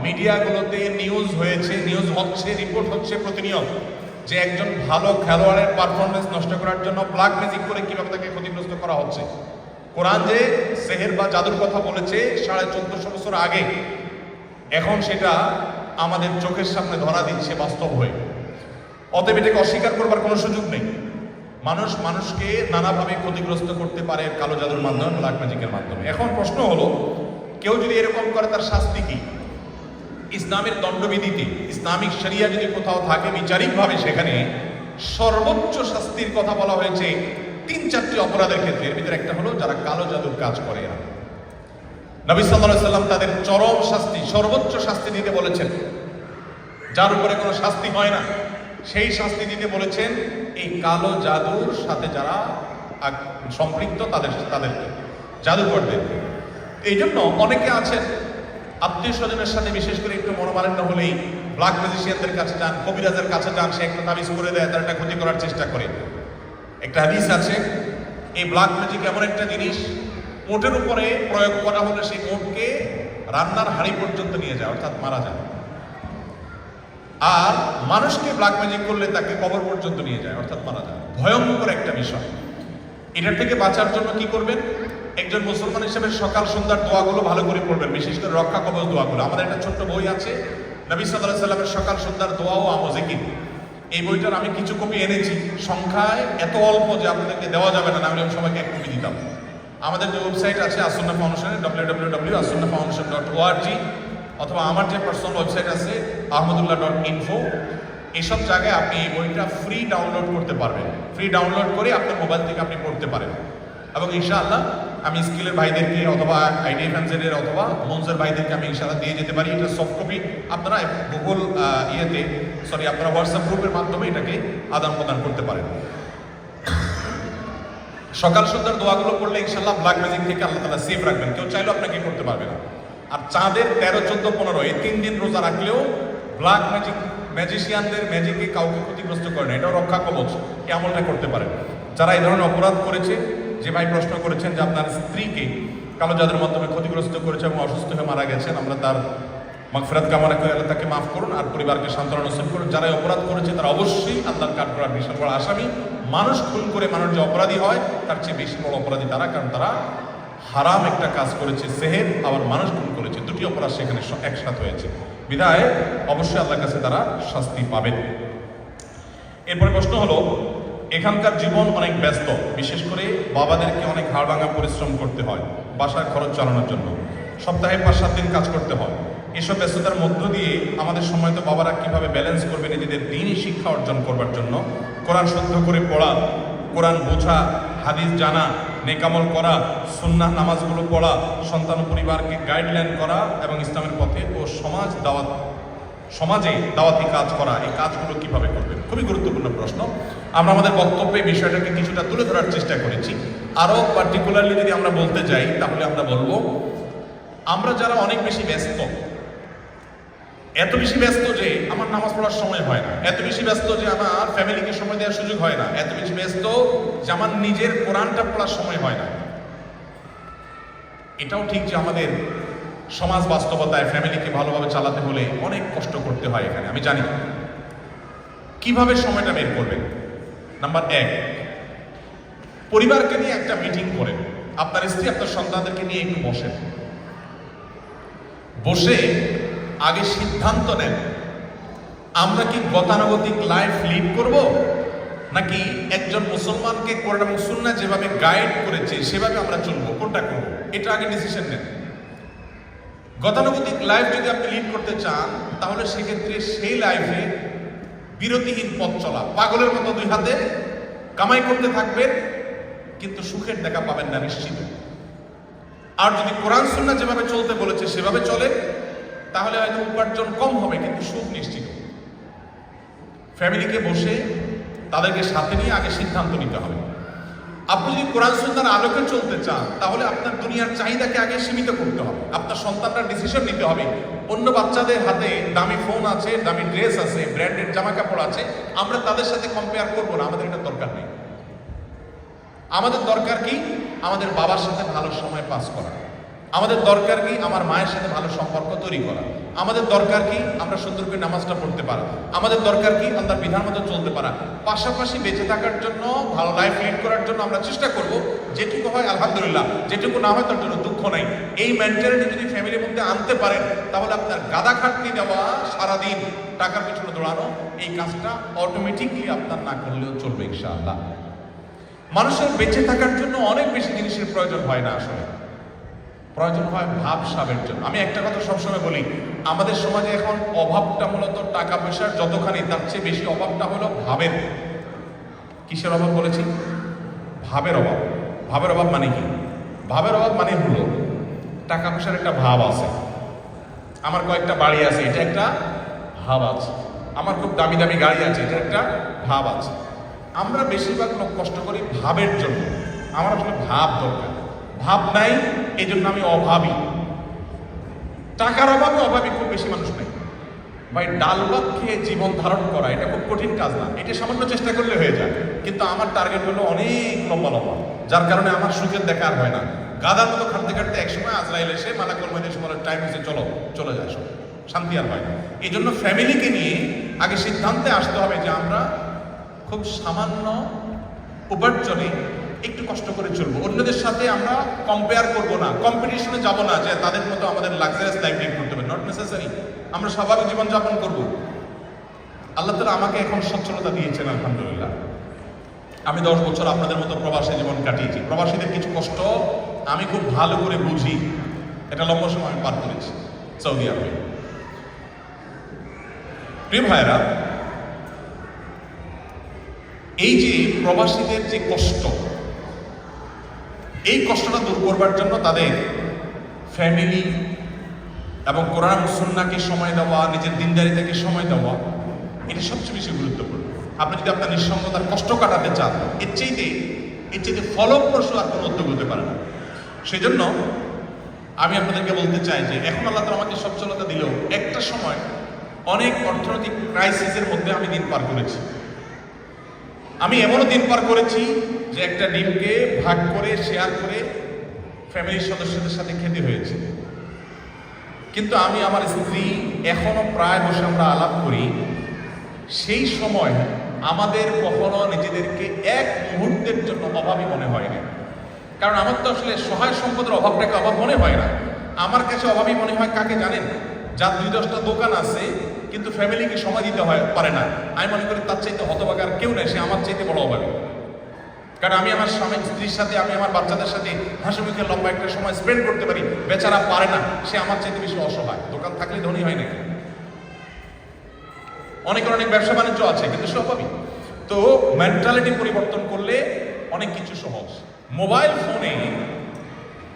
মিডিয়াগুলোতে নিউজ হচ্ছে, রিপোর্ট হচ্ছে প্রতিনিয়ত যে একজন ভালো খেলোয়াড়ের পারফরমেন্স নষ্ট করার জন্য ব্ল্যাক ম্যাজিক করে কিভাবে তাকে ক্ষতিগ্রস্ত করা হচ্ছে। কোরআন যে সেহের বা জাদুর কথা বলেছে 1450 বছর আগে, এখন সেটা আমাদের চোখের সামনে ধরা দিচ্ছে বাস্তব হয়ে। অতএব এটাকে অস্বীকার করবার কোনো সুযোগ নেই। মানুষকে নানাভাবে ক্ষতিগ্রস্ত করতে পারে কালো জাদুর মাধ্যমে, ব্ল্যাক ম্যাজিকের মাধ্যমে। এখন প্রশ্ন হলো, কেউ যদি এরকম করে তার শাস্তি কি? ইসলামের দণ্ডবিধিতে, ইসলামিক শরিয়া যদি কোথাও থাকে বিচারিকভাবে, সেখানে সর্বোচ্চ শাস্তির কথা বলা হয়েছে 3-4টি অপরাধের ক্ষেত্রে। এর ভিতরে একটা হলো যারা কালো জাদুর কাজ করে। নবী সাল্লাল্লাহু আলাইহি সাল্লাম তাদের চরম শাস্তি, সর্বোচ্চ শাস্তি দিতে বলেছেন, যার উপরে কোনো শাস্তি হয় না সেই শাস্তি দিতে বলেছেন এই কালো জাদুর সাথে যারা সম্পৃক্ত তাদেরকে, জাদুকরদেরকে। এই জন্য অনেকে আছেন আত্মীয় স্বজনের সাথে বিশেষ করে একটু মনোমালিন্য হলেই ব্ল্যাক ম্যাজিশিয়ানদের কাছে যান, কবিরাজের কাছে যান, সে একটা তাবিজ করে দেয়, তার একটা ক্ষতি করার চেষ্টা করে। একটা হাদিস আছে, এই ব্ল্যাক ম্যাজিক এমন একটা জিনিস, ওটের উপরে প্রয়োগ করা হলে সেই ওটকে রান্নার হাঁড়ি পর্যন্ত নিয়ে যায়, অর্থাৎ মারা যায়। আর মানুষকে ব্ল্যাক ম্যাজিক করলে তাকে কবর পর্যন্ত নিয়ে যায়, অর্থাৎ মারা যায়। ভয়ঙ্কর একটা বিষয়। এটার থেকে বাঁচার জন্য কি করবেন? একজন মুসলমান হিসেবে সকাল সন্ধ্যার দোয়াগুলো ভালো করে পড়বেন, বিশেষ করে রক্ষা কবচ দোয়াগুলো। আমাদের একটা ছোট্ট বই আছে, নবী সাল্লাল্লাহু আলাইহি সাল্লামের সকাল সন্ধ্যার দোয়া ও আমজিকির। এই বইটার আমি কিছু কপি এনেছি, সংখ্যায় এত অল্প যে আপনাদেরকে দেওয়া যাবে না, আমি সবাইকে এক কপি দিতাম। আমাদের যে ওয়েবসাইট আছে আসুন্নাহ ফাউন্ডেশনের, www.asunnahfoundation.org, অথবা আমার যে পার্সোনাল ওয়েবসাইট আছে ahmadullah.info, এইসব জায়গায় আপনি এই বইটা ফ্রি ডাউনলোড করতে পারবেন। ফ্রি ডাউনলোড করে আপনার মোবাইল থেকে আপনি পড়তে পারেন। এবং ইনশাআল্লাহ আমি স্কিলের ভাইদেরকে অথবা IDF FZ অথবা মনজের ভাইদেরকে আমি ইনশাআল্লাহ দিয়ে যেতে পারি। এটা সফট কপি আপনারা গুগল আপনারা হোয়াটসঅ্যাপ গ্রুপের মাধ্যমে এটাকে আদান প্রদান করতে পারেন। সকাল সন্ধ্যার দোয়াগুলো পড়লে ইনশাআল্লাহ ব্ল্যাক ম্যাজিক থেকে আল্লাহ তাআলা সেফ রাখবেন, কেউ চাইলেও আপনাকে করতে পারবে না। আর চাঁদের 13, 14, 15 এই 3 দিন রোজা রাখলেও ব্ল্যাক ম্যাজিশিয়ানদের ম্যাজিকে কাউকে ক্ষতিগ্রস্ত করে না, এটাও রক্ষা কবচ, এই আমলটা করতে পারেন। যারা এই ধরনের অপরাধ করেছে, যে ভাই প্রশ্ন করেছেন যে আপনার স্ত্রীকে কালো জাদুর মাধ্যমে ক্ষতিগ্রস্ত করেছে এবং অসুস্থ হয়ে মারা গেছেন, আমরা তার মাগফিরাত কামনা করে আল্লাহ তাকে মাফ করুন আর পরিবারকে সান্ত্বনা নসিব করুন। যারা অপরাধ করেছে তারা অবশ্যই আল্লাহর কাঠগড়ার বিশাল বড় আসামি। মানুষ খুন করে মানুষ যে অপরাধী হয় তার চেয়ে বেশি বড় অপরাধী তারা, কারণ তারা হারাম একটা কাজ করেছে, সেহের, আবার মানুষ খুন করেছে, দুটি অপরাধ সেখানে একসাথে হয়েছে। বিধায় অবশ্যই আল্লাহর কাছে তারা শাস্তি পাবেন। এরপরে প্রশ্ন হলো, এখানকার জীবন অনেক ব্যস্ত, বিশেষ করে বাবাদেরকে অনেক হাড়ভাঙা পরিশ্রম করতে হয় বাসার খরচ চালানোর জন্য, সপ্তাহে 5-7 দিন কাজ করতে হয়। এসব ব্যস্ততার মধ্য দিয়ে আমাদের সময় তো বাবারা কিভাবে ব্যালেন্স করবে নিজেদের দ্বীনি শিক্ষা অর্জন করবার জন্য? কোরআন শুদ্ধ করে পড়া, কোরআন বোঝা, হাদিস জানা, নেকামল করা, সুন্নাহ নামাজগুলো পড়া, সন্তান ও পরিবারকে গাইডলাইন করা এবং ইসলামের পথে ও সমাজে দাওয়াতি কাজ করা, এই কাজগুলো কিভাবে করবেন? খুবই গুরুত্বপূর্ণ প্রশ্ন। আমরা আমাদের বক্তব্যে বিষয়টাকে কিছুটা তুলে ধরার চেষ্টা করেছি। আরও পার্টিকুলারলি যদি আমরা বলতে যাই, তাহলে আমরা বলবো, আমরা যারা অনেক বেশি ব্যস্ত, এত বেশি ব্যস্ত যে আমার নামাজ পড়ার সময় হয় না, এত বেশি ব্যস্ত যে আমার ফ্যামিলিকে সময় দেওয়ার সুযোগ হয় না, এত বেশি ব্যস্ত যে আমার নিজের কোরআনটা পড়ার সময় হয় না। এটাও ঠিক যে আমাদের সমাজ বাস্তবতায় ফ্যামিলিকে ভালোভাবে চালাতে হলে অনেক কষ্ট করতে হয়। এখানে আমি জানি কিভাবে সময়টা বের করবেন। নাম্বার 1, পরিবারকে নিয়ে একটা মিটিং করেন। আপনার স্ত্রী, আপনার সন্তানদেরকে নিয়ে একটু বসে আগে সিদ্ধান্ত নেন, আমরা কি গতানুগতিক লাইফ লিড করব, নাকি একজন মুসলমানকে কোরআন এবং সুন্নাহ যেভাবে গাইড করেছে সেভাবে আমরা চলবো, কোনটা করব? এটা আগে ডিসিশন নেন। গতানুগতিক লাইফ যদি আপনি লিড করতে চান, তাহলে সেক্ষেত্রে সেই লাইফে বিরতিহীন পথ চলা, পাগলের মতো 2 হাতে কামাই করতে থাকবেন, কিন্তু সুখের দেখা পাবেন না নিশ্চিত। আর যদি কোরআন সুন্নাহ যেভাবে চলতে বলেছে সেভাবে চলে, তাহলে হয়তো উপার্জন কম হবে কিন্তু সুখ নিশ্চিত। ফ্যামিলিকে বসে তাদেরকে সাথে নিয়ে আগে সিদ্ধান্ত নিতে হবে। আপনি যদি কোরআন সুন্নাহর আলোকে চলতে চান, তাহলে আপনার দুনিয়ার চাহিদাকে আগে সীমিত করতে হবে। আপনার সন্তানরা ডিসিশন নিতে হবে, অন্য বাচ্চাদের হাতে দামি ফোন আছে, দামি ড্রেস আছে, ব্র্যান্ডেড জামা কাপড় আছে, আমরা তাদের সাথে কম্পেয়ার করবো না, আমাদের এটা দরকার নেই। আমাদের দরকার কি? আমাদের বাবার সাথে ভালো সময় পাস করা। আমাদের দরকার কি? আমার মায়ের সাথে ভালো সম্পর্ক তৈরি করা। আমাদের দরকার কি? আমরা সুন্দর করে নামাজটা পড়তে পারা। আমাদের দরকার কি? আল্লাহর বিধান মতো চলতে পারা। পাশাপাশি বেঁচে থাকার জন্য, ভালো লাইফ লিড করার জন্য আমরা চেষ্টা করব, যেটুকু হয় আলহামদুলিল্লাহ, যেটুকু না হয় তার জন্য দুঃখ নাই। এই মেন্টালিটি যদি ফ্যামিলির মধ্যে আনতে পারেন, তাহলে আপনার গাদা খাটনি দেওয়া, সারাদিন টাকার পিছনে দৌড়ানো, এই কাজটা অটোমেটিকলি আপনার না করলেও চলবে ইনশাআল্লাহ। মানুষের বেঁচে থাকার জন্য অনেক বেশি জিনিসের প্রয়োজন হয় না, আসলে প্রয়োজন হয় ভাবসাবের জন্য। আমি একটা কথা সবসময় বলি, আমাদের সমাজে এখন অভাবটা মূলত টাকা পয়সার যতখানি, তার চেয়ে বেশি অভাবটা হলো ভাবের। কিসের অভাব বলেছি? ভাবের অভাব। ভাবের অভাব মানে কি? ভাবের অভাব মানে হলো টাকা পয়সার একটা ভাব আছে, আমার কয়েকটা বাড়ি আছে, এটা একটা ভাব আছে, আমার খুব দামি দামি গাড়ি আছে, এটা একটা ভাব আছে। আমরা বেশিরভাগ লোক কষ্ট করি ভাবের জন্য। আমার আসলে ভাব দরকার, ভাব নাই, এই জন্য আমি অভাবী। টাকার অভাবে অভাবী খুব বেশি মানুষ নেই ভাই। ডাল ভাত খেয়ে জীবন ধারণ করা এটা খুব কঠিন কাজ না, এটা সামান্য চেষ্টা করলে হয়ে যায়। কিন্তু আমার টার্গেট হলো অনেক লম্বা লম্বা, যার কারণে আমার সুখের দেখা আর হয় না। গাদার মতো খাটতে খাটতে একসময় আজরাইল এসে মালা কলমাইতে সময় টাইম এসে চলে যায়, সব শান্তি আর হয় না। এই জন্য ফ্যামিলিকে নিয়ে আগে সিদ্ধান্তে আসতে হবে যে আমরা খুব সামান্য উপার্জনে একটু কষ্ট করে চলবো, অন্যদের সাথে আমরা কম্পেয়ার করব না, কম্পিটিশনে যাব না যে তাদের মতো আমাদের লাক্সারিয়াস লাইফ লিড করতে হবে, নট নেসেসারি। আমরা স্বাভাবিক জীবনযাপন করব। আল্লাহ তাআলা আমাকে এখন সচ্ছলতা দিয়েছেন আলহামদুলিল্লাহ। আমি 10 বছর আপনাদের মতো প্রবাসী জীবন কাটিয়েছি। প্রবাসীদের কিছু কষ্ট আমি খুব ভালো করে বুঝি, এটা লম্বা সময় আমি পার করেছি সৌদি আরবে। প্রিয় ভাইরা, এই যে প্রবাসীদের যে কষ্ট, এই কষ্টটা দূর করবার জন্য তাদের ফ্যামিলি এবং কোরআন সুন্নাহকে সময় দেওয়া, নিজের দিনদারিতাকে সময় দেওয়া, এটা সবচেয়ে বেশি গুরুত্বপূর্ণ। আপনি যদি আপনার নিঃসঙ্গতার কষ্ট কাটাতে চান, এর চাইতে ফলপ্রসূ আর কোনো উদ্যোগ হতে পারে না। সেজন্য আমি আপনাদেরকে বলতে চাই যে এখন আল্লাহ তাআলা আমাকে সচ্ছলতা দিলেও একটা সময় অনেক অর্থনৈতিক ক্রাইসিসের মধ্যে আমি দিন পার করেছি। আমি এমনও দিন পার করেছি যে একটা ডিমকে ভাগ করে শেয়ার করে ফ্যামিলির সদস্যদের সাথে খেতে হয়েছে। কিন্তু আমি আমার স্ত্রী এখনো প্রায় বসে আমরা আলাপ করি, সেই সময় আমাদের কখনো নিজেদেরকে এক মুহূর্তের জন্য অভাবী মনে হয় না। কারণ আমার তো আসলে সহায় সম্পদের অভাবটাকে অভাব মনে হয় না। আমার কাছে অভাবী মনে হয় কাকে জানেন? যার 2-10টা দোকান আছে কিন্তু ফ্যামিলিকে সময় দিতে পারে না। আমি মনে করি তার চাইতে হতভাগা আর কেউ নেই, সে আমার চাইতে বড় অভাবী। কারণ আমি আমার স্বামী স্ত্রীর সাথে, আমি আমার বাচ্চাদের সাথে হাসি মুখে লম্বা একটা সময় স্পেন্ড করতে পারি, বেচারা পারে না, সে আমার চাইতে বেশি অসহায়। দোকান থাকলে ধনী হয় নাকি? অনেকের অনেক ব্যবসা বাণিজ্য আছে, কিন্তু সে অভাবী। তো মেন্টালিটি পরিবর্তন করলে অনেক কিছু সহজ। মোবাইল ফোনে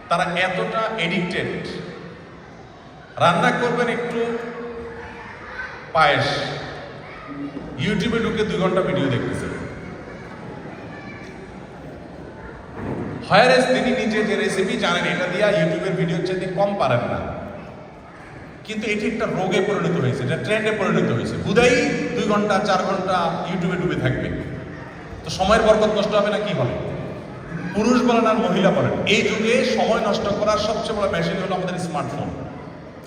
তারা এতটা এডিক্টেড, রান্না করবেন একটু পায়েস, ইউটিউবে ঢুকে 2 ঘন্টা ভিডিও দেখতেছে। হায়ারেস তিনি নিজে যে রেসিপি জানেন এটা দিয়া ইউটিউবের ভিডিওর চাইতে কম পারেন না, কিন্তু এটি একটা রোগে পরিণত হয়েছে, এটা ট্রেন্ডে পরিণত হয়েছে। হুদাই 2 ঘন্টা 4 ঘন্টা ইউটিউবে ডুবে থাকবে, তো সময়ের বরকত নষ্ট হবে না? কি হবে? পুরুষ বলেন আর মহিলা বলেন, এই যুগে সময় নষ্ট করার সবচেয়ে বড় মেশিন হলো আমাদের স্মার্টফোন,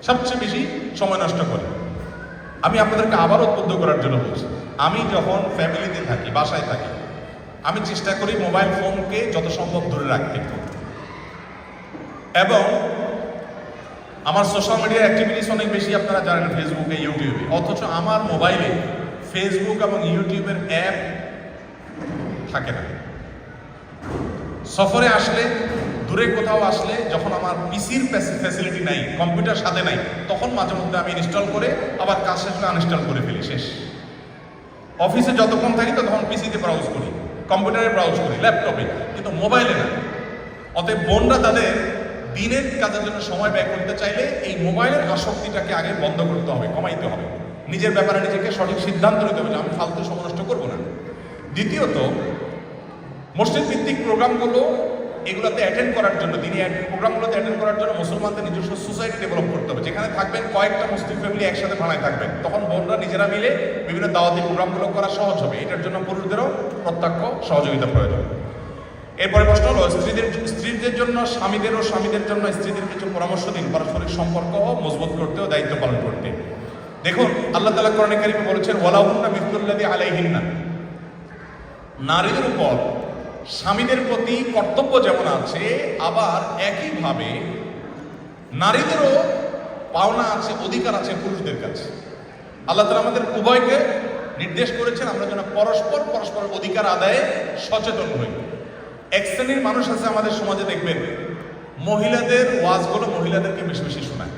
সবচেয়ে বেশি সময় নষ্ট করে। আমি আপনাদেরকে আবার উদ্বুদ্ধ করার জন্য বলছি, আমি যখন ফ্যামিলিতে থাকি, বাসায় থাকি, আমি চেষ্টা করি মোবাইল ফোনকে যত সম্ভব দূরে রাখতে, এবং আমার সোশ্যাল মিডিয়ার অ্যাক্টিভিটিস অনেক বেশি, আপনারা জানেন, ফেসবুকে, ইউটিউবে। অথচ আমার মোবাইলে ফেসবুক এবং ইউটিউবের অ্যাপ থাকে না। সফরে আসলে, দূরে কোথাও আসলে, যখন আমার পিসির ফ্যাসিলিটি নাই, কম্পিউটার সাথে নাই, তখন মাঝে মধ্যে আমি ইনস্টল করে আবার কাজ শেষ করে আনইনস্টল করে ফেলি, শেষ। অফিসে যতক্ষণ থাকি তখন পিসিতে ব্রাউজ করি, কম্পিউটারে ব্রাউজ করি, ল্যাপটপে, কিন্তু মোবাইলে না। অতএব বোনরা তাদের দিনের কাজের জন্য সময় ব্যয় করতে চাইলে এই মোবাইলের আসক্তিটাকে আগে বন্ধ করতে হবে, কমাইতে হবে। নিজের ব্যাপারে নিজেকে সঠিক সিদ্ধান্ত নিতে হবে যে আমি ফালতু সময় নষ্ট করবো না। দ্বিতীয়ত, মসজিদ ভিত্তিক প্রোগ্রামগুলো, এগুলোতে অ্যাটেন্ড করার জন্য, দিনই প্রোগ্রামগুলোতে অ্যাটেন্ড করার জন্য মুসলমানদের নিজস্ব সোসাইটি ডেভেলপ করতে হবে, যেখানে থাকবেন কয়েকটা মুসলিম ফ্যামিলি একসাথে ভাড়ায় থাকবেন। তখন বোনরা নিজেরা মিলে বিভিন্ন দাওয়াতি প্রোগ্রামগুলো করা সহজ হবে। এটার জন্য পুরুষদেরও প্রত্যক্ষ সহযোগিতা প্রয়োজন। এরপরে প্রশ্ন হলো, স্ত্রীদের জন্য স্বামীদের ও স্বামীদের জন্য স্ত্রীদের কিছু পরামর্শ দিন পারস্পরিক সম্পর্ক মজবুত করতে ও দায়িত্ব পালন করতে। দেখুন, আল্লাহ তাআলা কোরআনে কারিমে বলেছেন, ওয়ালাহুন্না মিসলুল্লাযী আলাইহিন্না, নারীদের উপর স্বামীদের প্রতি কর্তব্য যেমন আছে, আবার একইভাবে নারীদেরও পাওনা আছে, অধিকার আছে পুরুষদের কাছে। আল্লাহ তাআলা আমাদের উভয়কে নির্দেশ করেছেন আমরা যেন পরস্পর অধিকার আদায়ে সচেতন হই। এক শ্রেণীর মানুষ আছে আমাদের সমাজে, দেখবেন মহিলাদের ওয়াজগুলো মহিলাদেরকে বেশি বেশি শোনায়,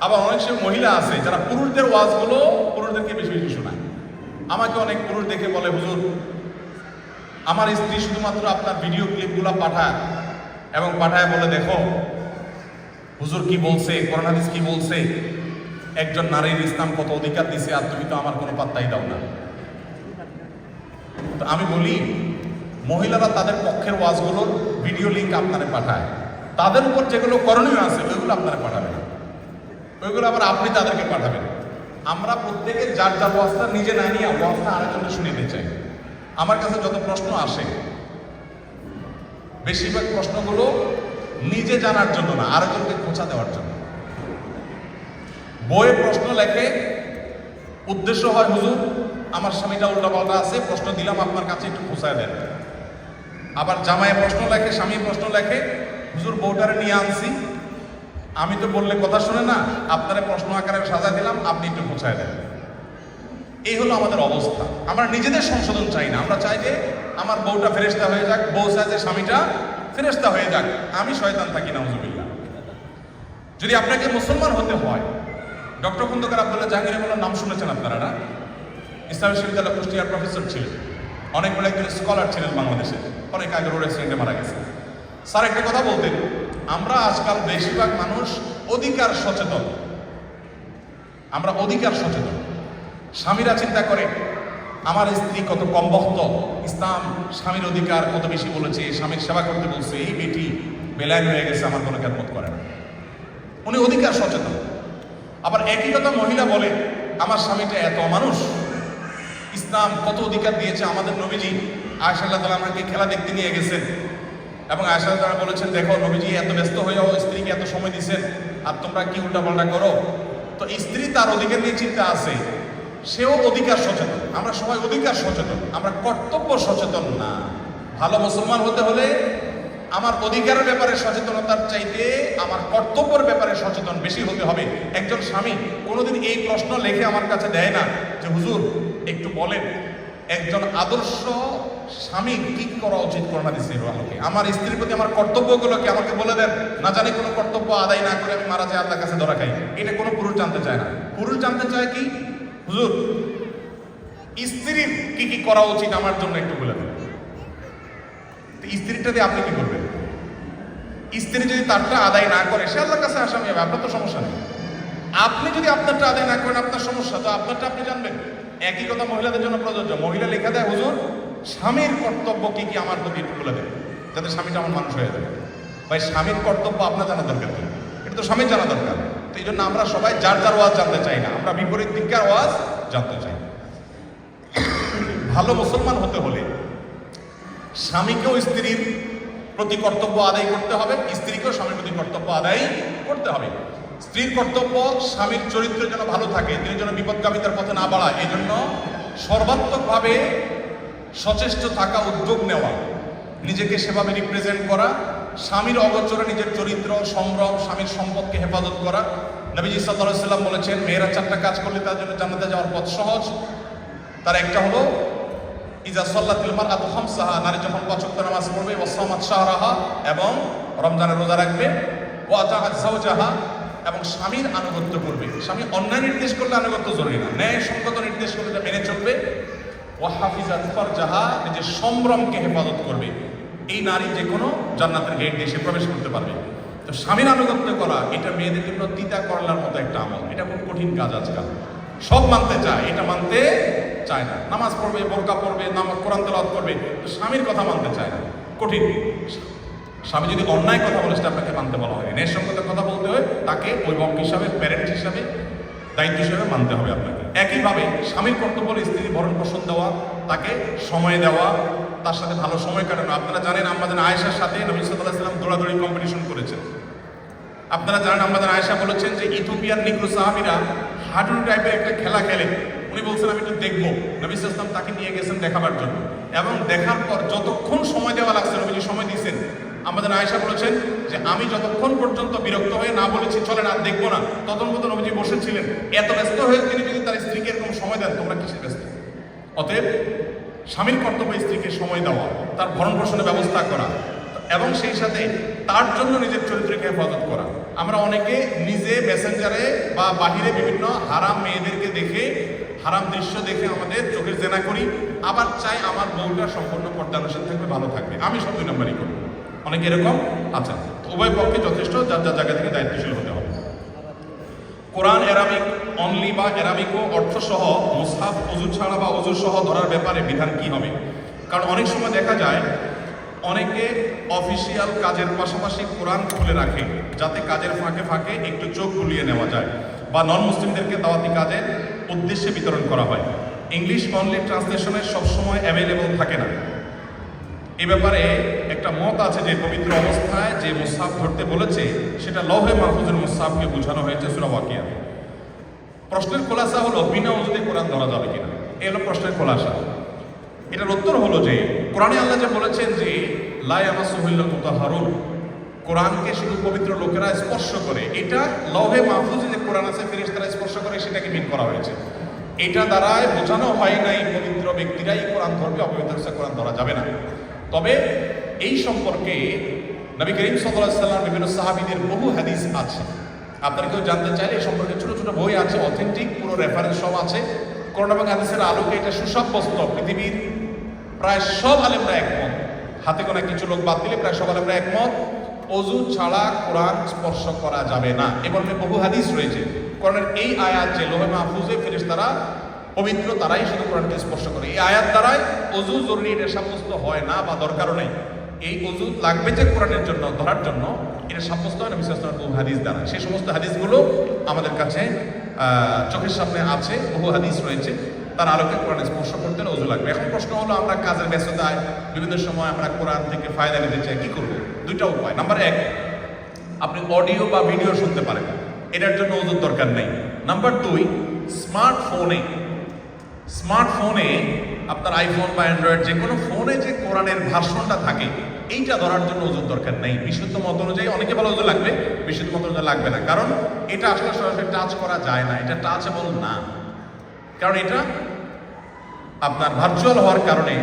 আবার অনেক সে মহিলা আছে যারা পুরুষদের ওয়াজগুলো পুরুষদেরকে বেশি বেশি শোনায়। আমাকে অনেক পুরুষ দেখে বলে, হুজুর, আমার স্ত্রী শুধুমাত্র আপনার ভিডিও ক্লিপগুলো পাঠায় এবং পাঠায় বলে, দেখো হুজুর কি বলছে, কোরআন হাদিস কি বলছে, একজন নারীর ইসলাম কত অধিকার দিছে, আর তুমি তো আমার কোনো পাত্তাই দাও না। তো আমি বলি, মহিলারা তাদের পক্ষের ওয়াজগুলোর ভিডিও লিঙ্ক আপনারে পাঠায়, তাদের উপর যেগুলো করণীয় আছে ওইগুলো আপনারা পাঠাবেন, ওইগুলো আবার আপনি তাদেরকে পাঠাবেন। আমরা প্রত্যেকে যার যার ওয়াজটা নিজে না নিয়ে ওয়াজটা আরেকজনকে শুনিয়ে চাই। আমার কাছে যত প্রশ্ন আসে, বেশিরভাগ প্রশ্নগুলো নিজে জানার জন্য না, আরেকজনকে খোঁচা দেওয়ার জন্য। বইয়ে প্রশ্ন লেখে, উদ্দেশ্য হয়, হুজুর আমার স্বামীটা উল্টাপাল্টা আছে, প্রশ্ন দিলাম আপনার কাছে, একটু খোঁচায় দেন। আবার জামাইয়ে প্রশ্ন লেখে, স্বামী প্রশ্ন লেখে, হুজুর বউটারে নিয়ে আনছি, আমি তো বললে কথা শুনে না, আপনারা প্রশ্ন আকারে সাজা দিলাম, আপনি একটু খোঁচায় দেন। এই হলো আমাদের অবস্থা। আমরা নিজেদের সংশোধন চাই না, আমরা চাই যে আমার বউটা ফেরেশতা হয়ে যাক, বউ চাই যে স্বামীটা ফেরেশতা হয়ে যাক, আমি শয়তান থাকি, নাউজুবিল্লাহ। যদি আপনাকে মুসলমান হতে হয়, ডক্টর খন্দকার আব্দুল্লাহ জাহাঙ্গীর মোল্লার নাম শুনেছেন আপনারা না? ইসলামী বিশ্ববিদ্যালয় কুষ্টিয়ার প্রফেসর ছিলেন, অনেক বড় একজন স্কলার ছিলেন বাংলাদেশে, অনেক আগে রোড অ্যাক্সিডেন্টে মারা গেছে। স্যার একটা কথা বলতেন, আমরা আজকাল বেশিরভাগ মানুষ অধিকার সচেতন, আমরা অধিকার সচেতন। স্বামীরা চিন্তা করে আমার স্ত্রী কত কম বক্ত, ইসলাম স্বামীর অধিকার কত বেশি বলেছে, স্বামীর সেবা করতে বলছে, এই বেটি বেলায় হয়ে গেছে, আমার কোনো খেদমত করে না। উনি অধিকার সচেতন। আবার একই কথা মহিলা বলে, আমার স্বামীটা এত মানুষ, ইসলাম কত অধিকার দিয়েছে। আমাদের নবীজি আয়েশা রাদিয়াল্লাহু তাআলা আমাকে খেলা দেখতে নিয়ে গেছেন, এবং আয়েশা রাদিয়াল্লাহু তাআলা বলেছেন, দেখো নবীজি এত ব্যস্ত হয়েও স্ত্রীকে এত সময় দিচ্ছেন, আর তোমরা কি উল্টাপাল্টা করো। তো স্ত্রী তার অধিকার নিয়ে চিন্তা আছে, সেও অধিকার সচেতন। আমরা সবাই অধিকার সচেতন, আমরা কর্তব্য সচেতন না। ভালো মুসলমান হতে হলে আমার অধিকারের ব্যাপারে সচেতনতার চাইতে আমার কর্তব্যের ব্যাপারে সচেতন বেশি হতে হবে। একজন স্বামী কোনোদিন এই প্রশ্ন লেখে আমার কাছে দেয় না যে হুজুর একটু বলেন একজন আদর্শ স্বামী কি করা উচিত করোনা দিচ্ছে আলোকে, আমার স্ত্রীর প্রতি আমার কর্তব্যগুলোকে আমাকে বলে দেন, না জানি কোনো কর্তব্য আদায় না করে আমি মারা যাই, আল্লাহর কাছে ধরা খাই। এটা কোনো পুরুষ জানতে চায় না। পুরুষ জানতে চায় কি, হুজুর স্ত্রীর কি কি করা উচিত আমার জন্য একটু বলে দেন। স্ত্রীটা দিয়ে আপনি কি করবেন? স্ত্রী যদি তারটা আদায় না করে সে আল্লাহর কাছে আসামি হবে, আপনার তো সমস্যা নেই। আপনি যদি আপনারটা আদায় না করেন আপনার সমস্যা, তো আপনারটা আপনি জানবেন। একই কথা মহিলাদের জন্য প্রযোজ্য। মহিলা লেখা দেয় হুজুর স্বামীর কর্তব্য কি কি আমার প্রতি একটু বলে দেন, যাতে স্বামীটা আমার মানুষ হয়ে যাবে। ভাই স্বামীর কর্তব্য আপনার জানা দরকার, তো এটা তো স্বামীর জানা দরকার। তো এই জন্য আমরা সবাই যার যার ওয়াজ জানতে চাই না, আমরা বিপরীত দিককার ওয়াজ জানতে চাই। ভালো মুসলমান হতে হলে স্বামীকেও স্ত্রীর প্রতি কর্তব্য আদায় করতে হবে, স্ত্রীকেও স্বামীর প্রতি কর্তব্য আদায় করতে হবে। স্ত্রীর কর্তব্য স্বামীর চরিত্র যেন ভালো থাকে, তিনি যেন বিপদগামিতার পথে না বাড়ায়, এই জন্য সর্বাত্মকভাবে সচেষ্ট থাকা, উদ্যোগ নেওয়া, নিজেকে সেভাবে রিপ্রেজেন্ট করা, স্বামীর অগোচরে নিজের চরিত্র, সম্ভ্রম, স্বামীর সম্পদকে হেফাজত করা। নবীজি সাল্লাল্লাহু আলাইহি ওয়াসাল্লাম বলেছেন মেয়েরা 4টা কাজ করলে তার জন্য জান্নাতে যাওয়ার পথ সহজ। তার একটা হলো ইজা সাল্লাতিল মারআতু খামসাহা, নারী যখন 5 ওয়াক্ত নামাজ পড়বে, ওয়া সামাত শাহরাহা, এবং রমজানের রোজা রাখবে, ওয়া আতাআত যাওজাহা, এবং স্বামীর আনুগত্য করবে। স্বামী অন্যায় নির্দেশ করলে আনুগত্য জরুরি না, ন্যায়সঙ্গত নির্দেশ করলে তা মেনে চলবে। ওয়া হাফিজাত ফারজাহা, নিজের সম্ভ্রমকে হেফাজত করবে। এই নারী যে কোনো জান্নাতের গেট দিয়ে সে প্রবেশ করতে পারবে। তো স্বামীর আনুগত্য করা এটা মেয়েদের জন্য তিতা করলার মতো একটা আমল, এটা খুব কঠিন কাজ। আজকাল সব মানতে চায়, এটা মানতে চায় না। নামাজ পড়বে, বোরকা পড়বে, নামাজ কোরআন তেলাওয়াত করবে, তো স্বামীর কথা মানতে চায় না, কঠিন। স্বামী যদি অন্যায় কথা বলে সেটা আপনাকে মানতে বলা হয়, ন্যায়সঙ্গতের কথা বলতে হয়, তাকে অভিভাবক হিসাবে, প্যারেন্ট হিসাবে, দায়িত্ব হিসাবে মানতে হবে আপনাকে। একইভাবে স্বামীর কর্তব্য হল স্ত্রীর ভরণ পোষণ দেওয়া, তাকে সময় দেওয়া, তার সাথে ভালো সময় কাটানো। আপনারা জানেন আমাদের আয়েশার সাথে নবী সাল্লাল্লাহু আলাইহি ওয়াসাল্লাম দৌড়াদৌড়ি কম্পিটিশন করেছেন। আপনারা জানেন আমাদের আয়েশা বলেছেন যে ইথিওপিয়ার নিগ্রো সাহাবীরা হাডুডু টাইপের একটা খেলা খেলে, উনি বলছেন আমি একটু দেখবো। নবী সাল্লাল্লাহু আলাইহি ওয়াসাল্লাম তাকে নিয়ে গেছেন দেখাবার জন্য, এবং দেখার পর যতক্ষণ সময় দেওয়া লাগছে নবীজি সময় দিয়েছেন। আমাদের আয়েশা বলেছেন যে আমি যতক্ষণ পর্যন্ত বিরক্ত হয়ে না বলেছি চলেন আর দেখবো না, ততক্ষণ পর্যন্ত নবীজি বসেছিলেন। এত ব্যস্ত হয়ে তিনি যদি তার স্ত্রীকে এরকম সময় দেন, তোমরা কিসের ব্যস্ত? অতএব স্বামীর কর্তব্য স্ত্রীকে সময় দেওয়া, তার ভরণ পোষণের ব্যবস্থা করা, এবং সেই সাথে তার জন্য নিজের চরিত্রকে হেফাজত করা। আমরা অনেকে নিজে মেসেঞ্জারে বা বাহিরে বিভিন্ন হারাম মেয়েদেরকে দেখে, হারাম দৃশ্য দেখে আমাদের চোখের জেনা করি, আবার চাই আমার বউটা সম্পূর্ণ পর্দানশীল থাকবে, ভালো থাকবে, আমি সব 2 নম্বরই করবো। অনেকে এরকম আছে। উভয় পক্ষে যথেষ্ট যার যার জায়গা থেকে দায়িত্বশীল হতে হবে। কোরআন অ্যারাবিক অনলি বা অ্যারাবিকও অর্থসহ মুসহাফ ওযু ছাড়া বা ওযু সহ ধরার ব্যাপারে বিধান কি হবে? কারণ অনেক সময় দেখা যায় অনেকে অফিসিয়াল কাজের পাশাপাশি কোরআন খুলে রাখে, যাতে কাজের ফাঁকে ফাঁকে একটু চোখ বুলিয়ে নেওয়া যায়, বা নন মুসলিমদেরকে দাওয়াতি কাজের উদ্দেশ্যে বিতরণ করা হয়। ইংলিশ অনলি ট্রান্সলেশনে সবসময় অ্যাভেলেবল থাকে না। এ ব্যাপারে একটা মত আছে যে পবিত্র অবস্থায় যে মুসহাফ ধরতে বলেছে সেটা লৌহে মাহফুজের মুসহাফকে বোঝানো হয়েছে সূরা ওয়াকিয়া। প্রশ্নের খোলাসা হলো বিনা ওযুতে কোরআন ধরা যাবে কিনা, এই হলো প্রশ্নের খোলাসা। এটার উত্তর হলো যে কোরআনে আল্লাহ যে বলেছেন যে লা ইয়ামাসসুহু ইল্লাল মুতাহহারুন, কোরআনকে শুধু পবিত্র লোকেরা স্পর্শ করে, এটা লৌহে মাহফুজে যে কোরআন আছে ফেরেশতারা স্পর্শ করে সেটাকে মিন করা হয়েছে। এটা দ্বারাই বোঝানো হয় নাই পবিত্র ব্যক্তিরাই কোরআন ধরবে, অপবিত্র কোরআন ধরা যাবে না। তবে এই সম্পর্কে নবী করিম সাল্লাল্লাহু আলাইহি ওয়াসাল্লাম বিভিন্ন সাহাবীদের বহু হাদিস আছে। আপনারা কেউ জানতে চাইলে এই সম্পর্কে ছোট ছোট বই আছে, অথেন্টিক, পুরো রেফারেন্স সব আছে। কোরআন এবং হাদিসের আলোকে এটা সুসাব্যস্ত, পৃথিবীর প্রায় সব আলেমরা একমত, হাতে গোনা কিছু লোক বাদ দিলে প্রায় সব আলেমরা একমত, ওযু ছাড়া কোরআন স্পর্শ করা যাবে না। এবং বহু হাদিস রয়েছে কোরআনের এই আয়াত যে লোহে মাহফুজে ফেরেশতারা পবিত্র, তারাই শুধু কোরআনকে স্পর্শ করে, এই আয়াত দ্বারাই ওযু জরুরি এটা সাব্যস্ত হয় না, বা দরকারও নেই। এই ওযু লাগবে যে কোরআনের জন্য, ধরার জন্য, এটা সাব্যস্ত হয় নবী সাল্লাল্লাহু আলাইহি ওয়াসাল্লামের বহু হাদিস দ্বারা। সেই সমস্ত হাদিসগুলো আমাদের কাছে চোখের সামনে আছে, বহু হাদিস রয়েছে, তার আলোকে কোরআন স্পর্শ করতে হলে ওযু লাগবে। এখন প্রশ্ন হলো আমরা কাজের ব্যস্ততায় বিভিন্ন সময় আমরা কোরআন থেকে ফায়দা নিতে চাই, কি করবো? 2টা উপায়। নাম্বার 1, আপনি অডিও বা ভিডিও শুনতে পারেন, এটার জন্য ওযুর দরকার নেই। নাম্বার 2, স্মার্টফোনে আপনার আইফোন বা অ্যান্ড্রয়েড যে কোনো ফোনে যে কোরআনের ভার্সনটা থাকে এইটা ধরার জন্য ওজুর দরকার নেই। বিশুদ্ধ মত অনুযায়ী অনেকে বলে ওজু লাগবে, বিশুদ্ধ মত অনুযায়ী লাগবে না, কারণ এটা আসলে সরাসরি টাচ করা যায় না, এটা টাচেবল না, কারণ এটা আপনার ভার্চুয়াল হওয়ার কারণে,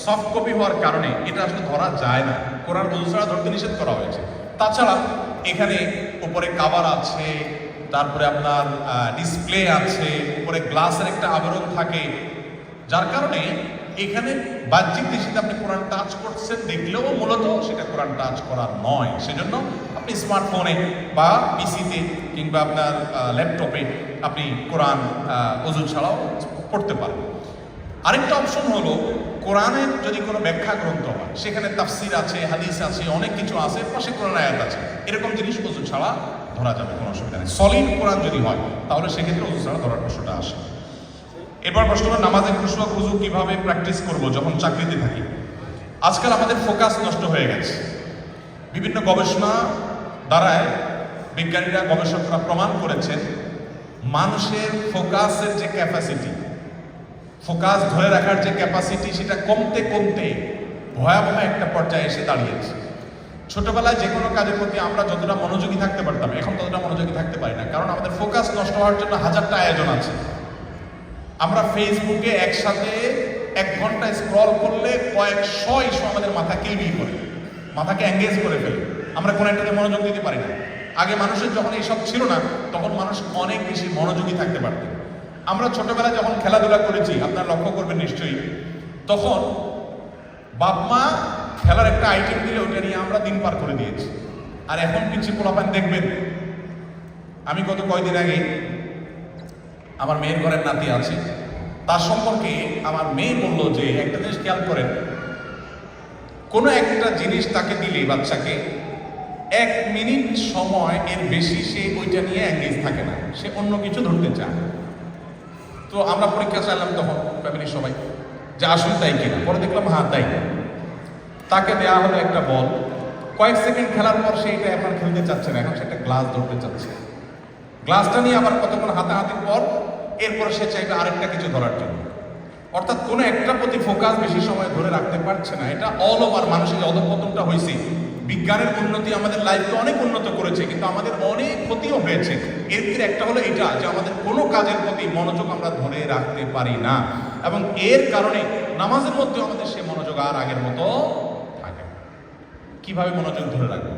সফট কপি হওয়ার কারণে এটা আসলে ধরা যায় না। কোরআন ওজু ছাড়া ধরতে নিষেধ করা হয়েছে। তাছাড়া এখানে উপরে কাভার আছে, তারপরে আপনার ডিসপ্লে আছে, উপরে গ্লাসের একটা আবরণ থাকে, যার কারণে এখানে বাহ্যিক দৃষ্টিতে আপনি কোরআন টাচ করছেন দেখলেও মূলত সেটা কোরআন টাচ করা নয়। সেজন্য আপনি স্মার্টফোনে বা পিসিতে কিংবা আপনার ল্যাপটপে আপনি কোরআন ওযু ছাড়াও পড়তে পারেন। আরেকটা অপশন হলো কোরআনের যদি কোনো ব্যাখ্যা গ্রন্থ হয়, সেখানে তাফসির আছে, হাদিস আছে, অনেক কিছু আছে, পাশে কোরআন আয়াত আছে, এরকম জিনিস ওযু ছাড়া ধরা যাবে, কোনো অসুবিধা নেই। সলিড কোরআন যদি হয় তাহলে সেক্ষেত্রে ওযু ছাড়া ধরার প্রশ্নটা আসে। এবার প্রশ্ন হলো নামাজের খুশু খুজু কিভাবে প্র্যাকটিস করব যখন চাকরিতে থাকি। আজকাল আমাদের ফোকাস নষ্ট হয়ে গেছে। বিভিন্ন গবেষণা দ্বারায় বিজ্ঞানীরা, গবেষকরা প্রমাণ করেছেন মানুষের ফোকাসের যে ক্যাপাসিটি, ফোকাস ধরে রাখার যে ক্যাপাসিটি, সেটা কমতে কমতে ভয়াবহ একটা পর্যায়ে এসে দাঁড়িয়েছে। ছোটবেলায় যে কোনো কাজের প্রতি আমরা যতটা মনোযোগী থাকতে পারতাম, এখন ততটা মনোযোগী থাকতে পারি না, কারণ আমাদের ফোকাস নষ্ট হওয়ার জন্য হাজারটা আয়োজন আছে। আমরা ফেসবুকে একসাথে 1 ঘন্টা স্ক্রল করলে কয়েকশো ইস্যু আমাদের মাথা কিলবিল করে, মাথাকে এঙ্গেজ করে ফেলে, আমরা কোনো একটাতে মনোযোগ দিতে পারি না। আগে মানুষের যখন এইসব ছিল না, তখন মানুষ অনেক বেশি মনোযোগী থাকতে পারত। আমরা ছোটবেলায় যখন খেলাধুলা করেছি, আপনারা লক্ষ্য করবেন নিশ্চয়ই, তখন বাপ মা খেলার একটা আইটেম দিলে ওইটা নিয়ে আমরা দিন পার করে দিয়েছি। আর এখন পিছিয়ে পোলাপান দেখবেন, আমি গত কয়েকদিন আগে আমার মেয়ের ঘরের নাতি আছে, তার সম্পর্কে আমার মেয়ে বলল যে একটা জিনিস খেয়াল করেন, কোনো একটা জিনিস তাকে দিলে বাচ্চাকে 1 মিনিট সময় এর বেশি সে ওইটা নিয়ে এঙ্গেজ থাকে না, সে অন্য কিছু ধরতে চায়। তো আমরা পরীক্ষা চাইলাম তখন ফ্যামিলির সবাই যে আসলে তাই কিনা, পরে দেখলাম হ্যাঁ তাই। তাকে দেওয়া হলো একটা বল, কয়েক সেকেন্ড খেলার পর সে এটা এখন খেলতে চাচ্ছে না, এখন সে একটা গ্লাস ধরতে চাচ্ছে। গ্লাসটা নিয়ে আবার কতক্ষণ হাতাহাতির পর এরপরে সে চাইবে আরেকটা কিছু ধরার জন্য। অর্থাৎ কোনো একটা প্রতি ফোকাস বেশি সময় ধরে রাখতে পারছে না। এটা অল ওভার মানুষের অধঃপতনটা হয়েছে। বিজ্ঞানের উন্নতি আমাদের লাইফকে অনেক উন্নত করেছে, কিন্তু আমাদের অনেক ক্ষতিও হয়েছে। এর ভিতরে একটা হলো এটা যে আমাদের কোনো কাজের প্রতি মনোযোগ আমরা ধরে রাখতে পারি না, এবং এর কারণে নামাজের মধ্যে আমাদের সে মনোযোগ আর আগের মতো থাকে না। কিভাবে মনোযোগ ধরে রাখবো?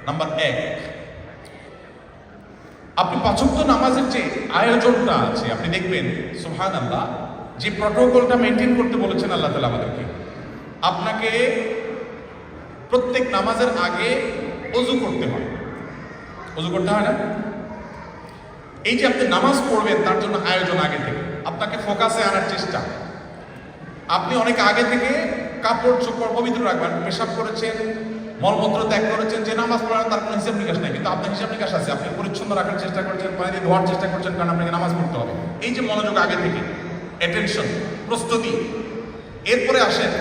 নাম্বার 1, আপনি 5 ওয়াক্ত নামাজের যে আয়োজনটা আছে, আপনি দেখবেন সুবহানাল্লাহ, যে প্রটোকলটা মেনটেন করতে বলেছেন আল্লাহ তাআলা আমাদেরকে, আপনাকে প্রত্যেক নামাজের আগে ওযু করতে হয়। ওযু করতে হয় না? এই যে আপনি নামাজ পড়বেন তার জন্য আয়োজন আগে থেকে, আপনাকে ফোকাসে আনার চেষ্টা। আপনি অনেক আগে থেকে কাপড় চোপড় পবিত্র রাখবেন, পেশাব করেছেন, মলমূত্র ত্যাগ করেছেন, যে নামাজ পড়ার তার কোনো হিসাব নিকাশ নেই, কিন্তু আপনার হিসাব নিকাশ আছে। আপনি পরিচ্ছন্ন রাখার চেষ্টা করছেন, পানি দিয়ে ধোয়ার চেষ্টা করছেন, কারণ আপনাকে নামাজ পড়তে হবে। এই যে মনোযোগ আগে থেকে, অ্যাটেনশন, প্রস্তুতি। এরপরে আসেন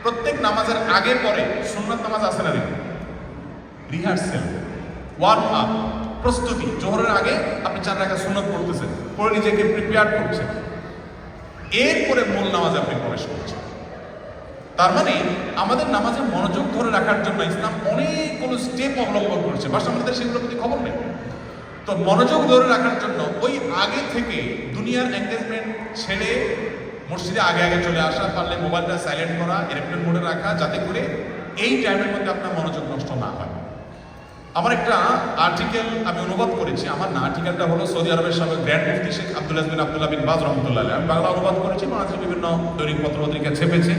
প্রত্যেক নামাজের আগে পরে সুন্নাত নামাজ আছে না, রিহার্সেল, ওয়ার্ম আপ, প্রস্তুতি। জোহরের আগে আপনি 4 রাকাত সুন্নাত পড়তেছেন, পরে নিজেকে প্রিপেয়ার করছেন, এরপরে মূল নামাজে আপনি প্রবেশ করছেন। তার মানে আমাদের নামাজের মনোযোগ ধরে রাখার জন্য ইসলাম অনেকগুলো স্টেপ অবলম্বন করেছে, বাস আমাদের সেগুলোর প্রতি খবর নেই। তো মনোযোগ ধরে রাখার জন্য ওই আগে থেকে দুনিয়ার এঙ্গেজমেন্ট ছেড়ে মসজিদে আগে আগে চলে আসা, পারলে মোবাইলটা সাইলেন্ট করা, এয়ারপ্লেন মোডে রাখা, যাতে করে এই টাইমের মধ্যে আপনার মনোযোগ নষ্ট না হয়। আমার একটা আর্টিকেল আমি অনুবাদ করেছি, আমার না আর্টিকেলটা হলো সৌদি আরবের সাবেক গ্র্যান্ড মুফতি শেখ আব্দুল আজিজ বিন আব্দুল্লাহ বিন বাজ রহমতুল্লাহ আলাইহি। আমি বাংলা অনুবাদ করেছি, বাংলাদেশের বিভিন্ন দৈনিক পত্র পত্রিকা ছেপেছে।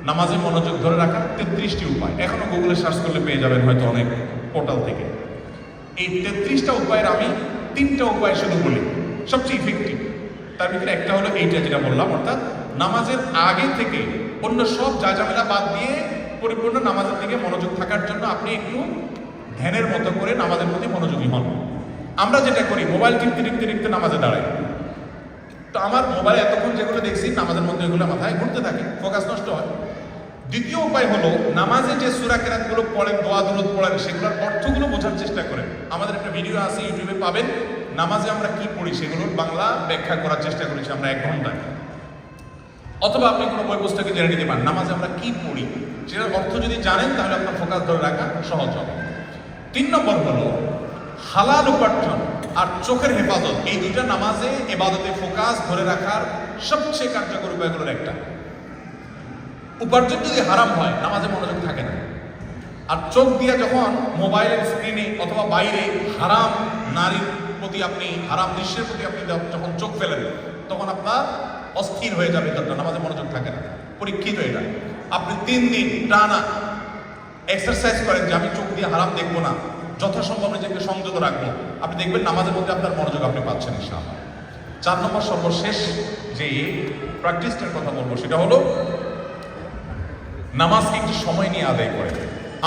নামাজে মনোযোগ ধরে রাখা 33টি উপায়, এখনো গুগলে সার্চ করলে পেয়ে যাবেন হয়তো অনেক পোর্টাল থেকে। এই 33টা উপায়ের আমি 3টা উপায় শুধু বলি, সবচেয়ে ইফেক্টিভ। তার ভিতরে একটা হলো এইটা যেটা বললাম, অর্থাৎ নামাজের আগে থেকে অন্য সব ঝামেলা বাদ দিয়ে পরিপূর্ণ নামাজের দিকে মনোযোগ থাকার জন্য আপনি একটু ধ্যানের মতো করে নামাজের প্রতি মনোযোগী হন। আমরা যেটা করি, মোবাইল টিপতে নামাজে দাঁড়াই, তো আমার মোবাইলে এতক্ষণ যেগুলো দেখছি নামাজের মধ্যে এগুলো মাথায় ঘুরতে থাকে, ফোকাস নষ্ট হয়। দ্বিতীয় উপায় হলো নামাজে যে সূরা কেরাতগুলো পড়েন, দোয়া দুরূদ পড়েন, সেগুলোর অর্থগুলো বোঝার চেষ্টা করেন। আমাদের একটা ভিডিও আছে, ইউটিউবে পাবেন, নামাজে আমরা কি পড়ি সেগুলোর বাংলা ব্যাখ্যা করার চেষ্টা করেছি আমরা 1 ঘন্টায়। অথবা আপনি কোনো বই পুস্তকে জেনে নিতে পারেন নামাজে আমরা কি পড়ি, সেটার অর্থ যদি জানেন তাহলে আপনার ফোকাস ধরে রাখা সহজ হবে। 3 নম্বর হলো হালাল উপার্জন আর চোখের হেফাজত। এই দুইটা নামাজে ইবাদতে ফোকাস ধরে রাখার সবচেয়ে কার্যকর উপায়গুলোর একটা। উপার্জন যদি হারাম হয় নামাজে মনোযোগ থাকে না। আর চোখ দিয়ে যখন মোবাইলের স্ক্রিনে অথবা বাইরে হারাম নারীর প্রতি আপনি, হারাম দৃশ্যের প্রতি আপনি যখন চোখ ফেলেন, তখন আপনার অস্থির হয়ে যাবে, তার নামাজে মনোযোগ থাকে না। পরীক্ষিত এটা। আপনি 3 দিন টানা এক্সারসাইজ করেন যে আমি চোখ দিয়ে হারাম দেখবো না, যথাসম্ভব নিজেকে সংযত রাখবো, আপনি দেখবেন নামাজের মধ্যে আপনার মনোযোগ আপনি পাচ্ছেন ইনশাআল্লাহ। 4 নম্বর সর্বশেষ যে প্র্যাকটিসটার কথা বলবো সেটা হলো নামাজকে একটু সময় নিয়ে আদায় করে।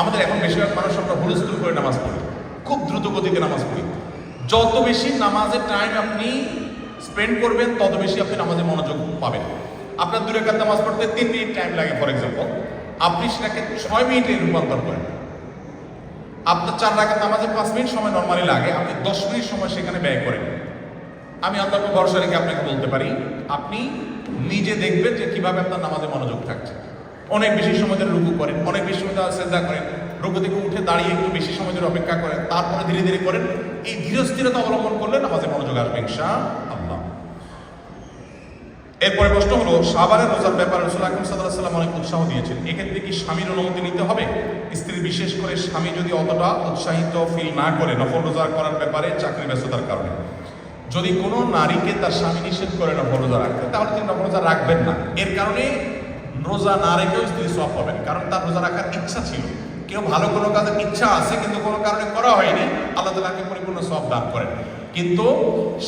আমাদের এখন বেশিরভাগ মানুষ আমরা হুলস্থুল করে নামাজ পড়ি, খুব দ্রুত গতিতে নামাজ পড়ি। যত বেশি নামাজের টাইম আপনি স্পেন্ড করবেন তত বেশি আপনি নামাজে মনোযোগ পাবেন। আপনার 2 রাকাত নামাজ পড়তে 3 মিনিট টাইম লাগে ফর এক্সাম্পল, আপনি সেটাকে 6 মিনিটে রূপান্তর করেন। আপনার 4 রাকাত নামাজে 5 মিনিট সময় নর্মালি লাগে, আপনি 10 মিনিট সময় সেখানে ব্যয় করেন। আমি আল্লাহর উপর ভরসা রেখে আপনাকে বলতে পারি, আপনি নিজে দেখবেন যে কিভাবে আপনার নামাজে মনোযোগ থাকছে। অনেক বেশি সময় ধরে রুকু করেন, অনেক বেশি সময় ধরে সেজদা করেন, রুকু থেকে উঠে দাঁড়িয়ে একটু বেশি সময় ধরে অপেক্ষা করেন, তারপরে ধীরে ধীরে করেন। এই ধীরস্থিরতা অবলম্বন করলে নামাজে মনোযোগ আসবে ইনশাআল্লাহ। এরপরে প্রশ্ন হলো শাবানের রোজার ব্যাপারে রাসূল আকরাম সাল্লাল্লাহু আলাইহি ওয়াসাল্লাম অনেক উৎসাহ দিয়েছেন। এক্ষেত্রে কি স্বামীর অনুমতি নিতে হবে? স্ত্রী, বিশেষ করে স্বামী যদি অতটা উৎসাহিত ফিল না করে নফল রোজা করার ব্যাপারে চাকরি ব্যস্ততার কারণে। যদি কোনো নারীকে তার স্বামী নিষেধ করে নফল রোজা রাখতে, তাহলে তিনি নফল রোজা রাখবেন না। এর কারণে রোজা না রেখেও স্ত্রী সওয়াব পাবেন, কারণ তার রোজা রাখার ইচ্ছা ছিল। কেউ ভালো কোনো কাজের ইচ্ছা আছে কিন্তু কোনো কারণে করা হয়নি, আল্লাহ তাআলাকে পরিপূর্ণ সওয়াব দান করেন। কিন্তু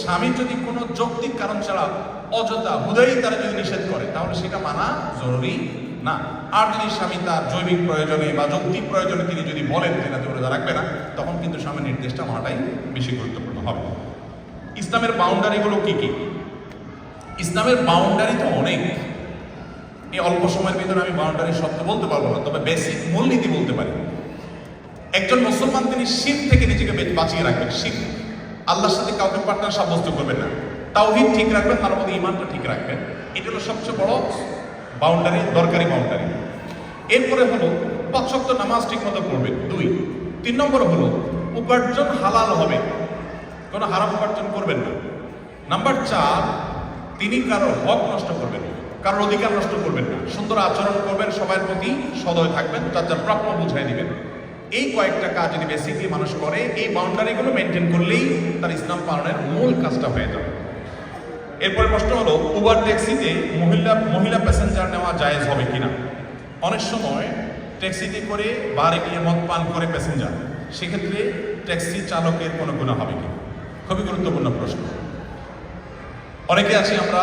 স্বামী যদি কোনো যৌক্তিক কারণ ছাড়া অযথা হুদাই তারা যদি নিষেধ করে, তাহলে সেটা মানা জরুরি না। আর যদি স্বামী তার জৈবিক প্রয়োজনে বা যৌক্তিক প্রয়োজনে তিনি যদি বলেন যে না, রোজা রাখবে না, তখন কিন্তু স্বামীর নির্দেশটা মানাটাই বেশি গুরুত্বপূর্ণ হবে। ইসলামের বাউন্ডারিগুলো কি কি? ইসলামের বাউন্ডারি তো অনেক। এই অল্প সময়ের ভিতরে আমি বাউন্ডারির শব্দ বলতে পারবো না, তবে বেসিক মূলনীতি বলতে পারি। একজন মুসলমান তিনি শিরক থেকে নিজেকে বাঁচিয়ে রাখবেন। শিরক, আল্লাহর সাথে কাউকে পার্টনার সাব্যস্ত করবেন না। তাওহীদ ঠিক রাখবেন, তার মধ্যে ঈমানটা ঠিক রাখবেন। এটা হলো সবচেয়ে বড় বাউন্ডারি, দরকারি বাউন্ডারি। এরপরে হলো 5 ওয়াক্ত নামাজ ঠিক মতো পড়বেন 2। 3 নম্বর হলো উপার্জন হালাল হবে, কোনো হারাম উপার্জন করবেন না। নাম্বার 4, তিনি কারোর হক নষ্ট করবেন না, কারোর অধিকার নষ্ট করবেন না। সুন্দর আচরণ করবেন, সবার প্রতি সদয় থাকবেন, তার যা প্রাপ্য বুঝাই দিবেন। এই কয়েকটা কাজ যদি বেসিকলি মানুষ করে, এই বাউন্ডারিগুলো মেনটেন করলেই তার ইসলাম পালনের মূল কাজটা হয়ে যাবে। এরপরে প্রশ্ন হলো উবার ট্যাক্সিতে মহিলা প্যাসেঞ্জার নেওয়া জায়েজ হবে কিনা। অনেক সময় ট্যাক্সিতে করে বারে গিয়ে মদ পান করে প্যাসেঞ্জার, সেক্ষেত্রে ট্যাক্সি চালকের কোনো গুনাহ হবে কিনা? খুবই গুরুত্বপূর্ণ প্রশ্ন। অনেকে আছি আমরা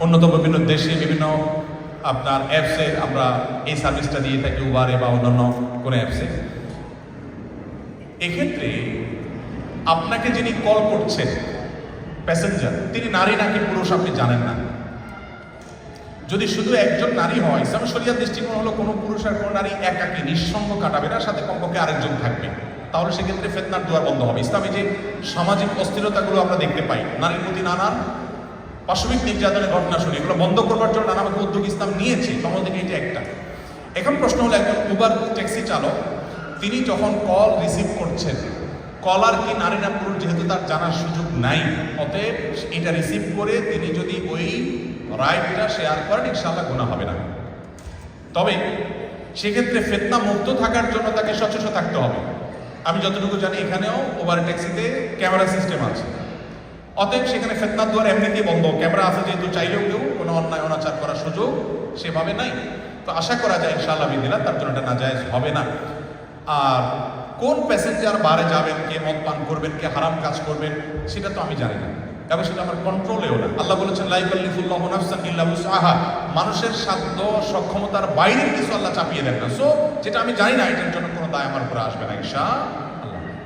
অন্যতম বিভিন্ন দেশে বিভিন্ন আপনার অ্যাপসে আমরা এই সার্ভিসটা দিয়ে থাকি, উবারে বা অন্যান্য কোনো অ্যাপসে। এক্ষেত্রে আপনাকে যিনি কল করছেন প্যাসেঞ্জার, তিনি নারী নাকি পুরুষ আপনি জানেন না। যদি শুধু একজন নারী হয়, ইসলাম শরিয়ার দৃষ্টিকোণ হলো কোনো পুরুষ আর কোনো নারী একাকী নিঃসঙ্গ কাটাবে না, সাথে কমপক্ষে আরেকজন থাকবে, তাহলে সেক্ষেত্রে ফিতনার দুয়ার বন্ধ হবে। ইসলামে যে সামাজিক অস্থিরতাগুলো আমরা দেখতে পাই, নারীর প্রতি নানান পাশবিক নির্যাতনের ঘটনা শুনি, এগুলো বন্ধ করবার জন্য নানাভাবে উদ্যোগ ইসলাম নিয়েছে, তখন থেকে এটা একটা। এখন প্রশ্ন হলো একজন উবার ট্যাক্সি চালক, তিনি যখন কল রিসিভ করছেন, কলার কি নারী না পুরুষ যেহেতু তার জানার সুযোগ নাই, অতএব এটা রিসিভ করে তিনি যদি ওই রাইডটা শেয়ার করেন ইনশাআল্লাহ গুনাহ হবে না। তবে সেক্ষেত্রে ফিতনা মুক্ত থাকার জন্য তাকে সচেতন থাকতে হবে। আমি যতটুকু জানি এখানেও উবার ট্যাক্সিতে ক্যামেরা সিস্টেম আছে, অতএব সেখানে ফিতনার দুয়ার এমনিতেই বন্ধ। ক্যামেরা আছে যেহেতু, চাইলেও কেউ কোনো অন্যায় অনাচার করার সুযোগ সেভাবে নাই। তো আশা করা যায় ইনশাআল্লাহ বিদিনা তার জন্য এটা নাজায়েজ হবে না। আর কোন প্যাসেঞ্জার বারে যাবেন, কে মদ পান করবেন, কে হারাম কাজ করবেন, সেটা তো আমি জানি না, এবং সেটা আমার কন্ট্রোলেও না। আল্লাহ বলেছেন লা ইউকাল্লিফুল্লাহু নাফসান ইল্লা উসআহা, মানুষের সাধ্য সক্ষমতার বাইরের কিছু আল্লাহ চাপিয়ে দেন না। সো যেটা আমি জানি না, এটার জন্য কোনো দায় আমার উপরে আসবে না ইনশাআল্লাহ।